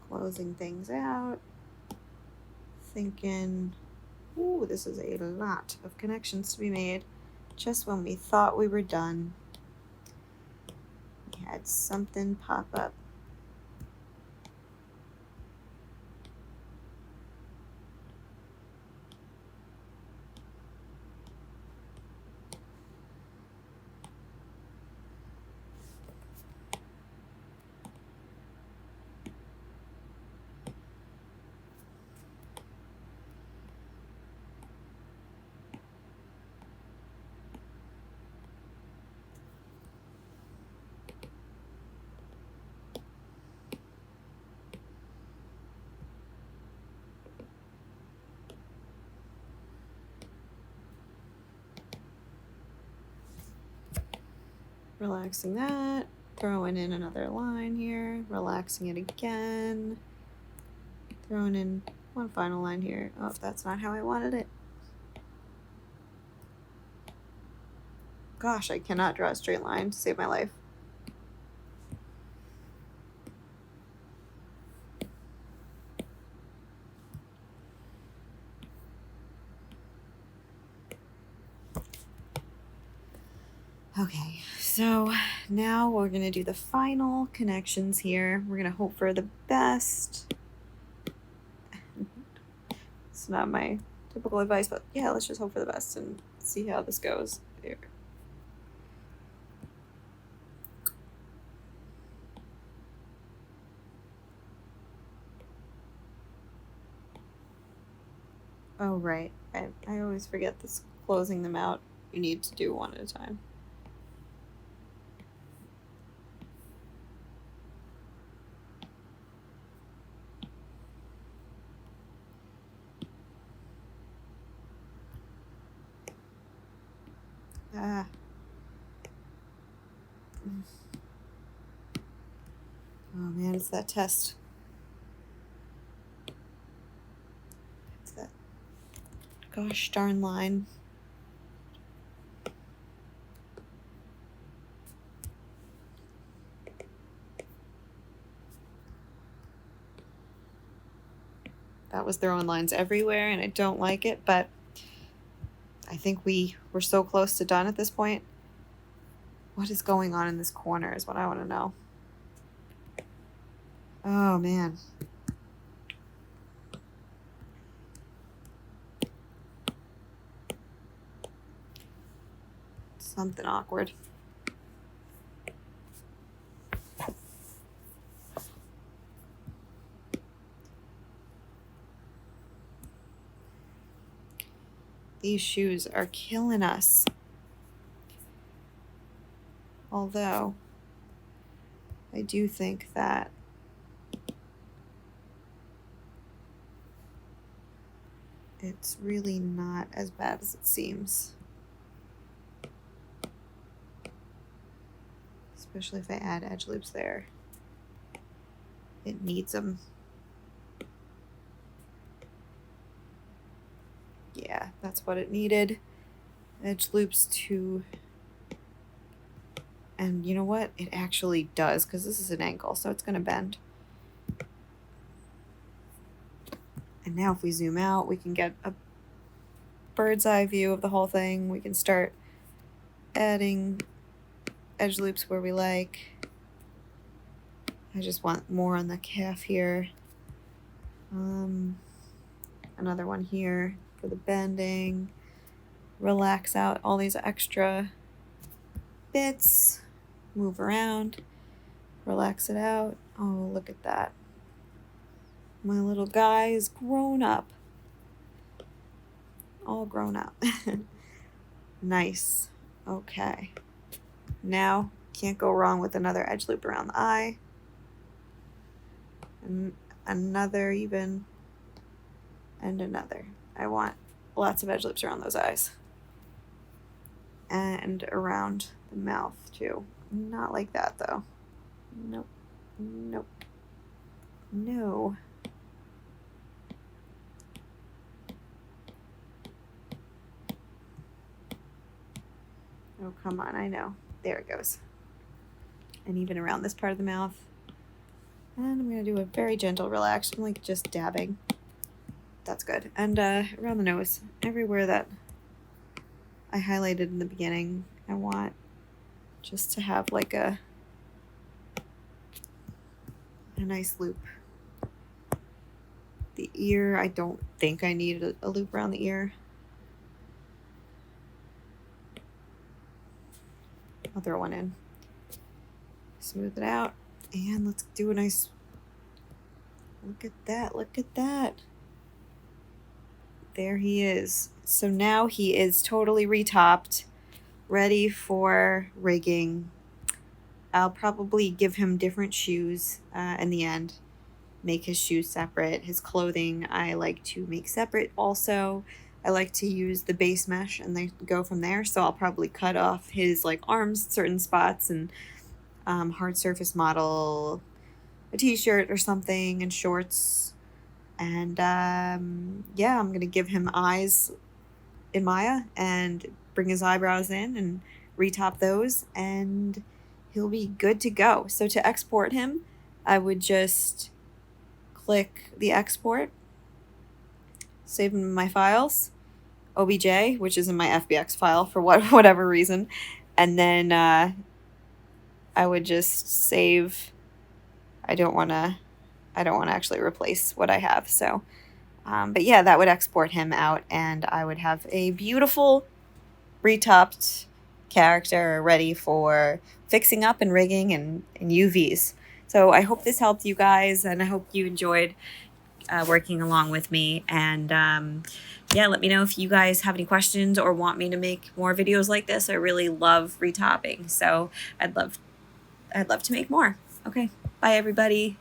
Closing things out. Thinking, ooh, this is a lot of connections to be made. Just when we thought we were done, we had something pop up. Relaxing that, throwing in another line here, relaxing it again, throwing in one final line here. Oh, that's not how I wanted it. Gosh, I cannot draw a straight line to save my life. Okay, so now we're gonna do the final connections here. We're gonna hope for the best. It's not my typical advice, but yeah, let's just hope for the best and see how this goes. There. Oh, right. I always forget this closing them out. You need to do one at a time. Ah. Oh man, it's that test. It's that gosh darn line. That was throwing lines everywhere and I don't like it, but I think we're so close to done at this point. What is going on in this corner is what I want to know. Oh man. Something awkward. These shoes are killing us. Although, I do think that it's really not as bad as it seems. Especially if I add edge loops there. It needs them. Yeah, that's what it needed. Edge loops to... And you know what? It actually does, because this is an angle, so it's going to bend. And now if we zoom out, we can get a bird's eye view of the whole thing. We can start adding edge loops where we like. I just want more on the calf here. Another one here for the bending. Relax out all these extra bits. Move around. Relax it out. Oh, look at that. My little guy is grown up. All grown up. Nice. Okay. Now, can't go wrong with another edge loop around the eye. And another even. And another. I want lots of edge loops around those eyes. And around the mouth, too. Not like that, though. Nope. Nope. No. Oh, come on, I know. There it goes. And even around this part of the mouth. And I'm going to do a very gentle relax. I'm like just dabbing. That's good. And around the nose, everywhere that I highlighted in the beginning, I want just to have like a nice loop. The ear, I don't think I need a loop around the ear. I'll throw one in. Smooth it out. And let's do a nice... Look at that. Look at that. There he is. So now he is totally retopped, ready for rigging. I'll probably give him different shoes in the end. Make his shoes separate. His clothing I like to make separate also. I like to use the base mesh and then go from there. So I'll probably cut off his like arms, certain spots, and hard surface model a t-shirt or something and shorts. And yeah, I'm gonna give him eyes in Maya and bring his eyebrows in and retop those, and he'll be good to go. So to export him, I would just click the export, save him in my files, OBJ, which is in my FBX file for whatever reason, and then I would just save. I don't want to actually replace what I have. So, but yeah, that would export him out, and I would have a beautiful retopped character ready for fixing up and rigging and UVs. So I hope this helped you guys, and I hope you enjoyed working along with me. And yeah, let me know if you guys have any questions or want me to make more videos like this. I really love retopping, so I'd love to make more. Okay, bye everybody.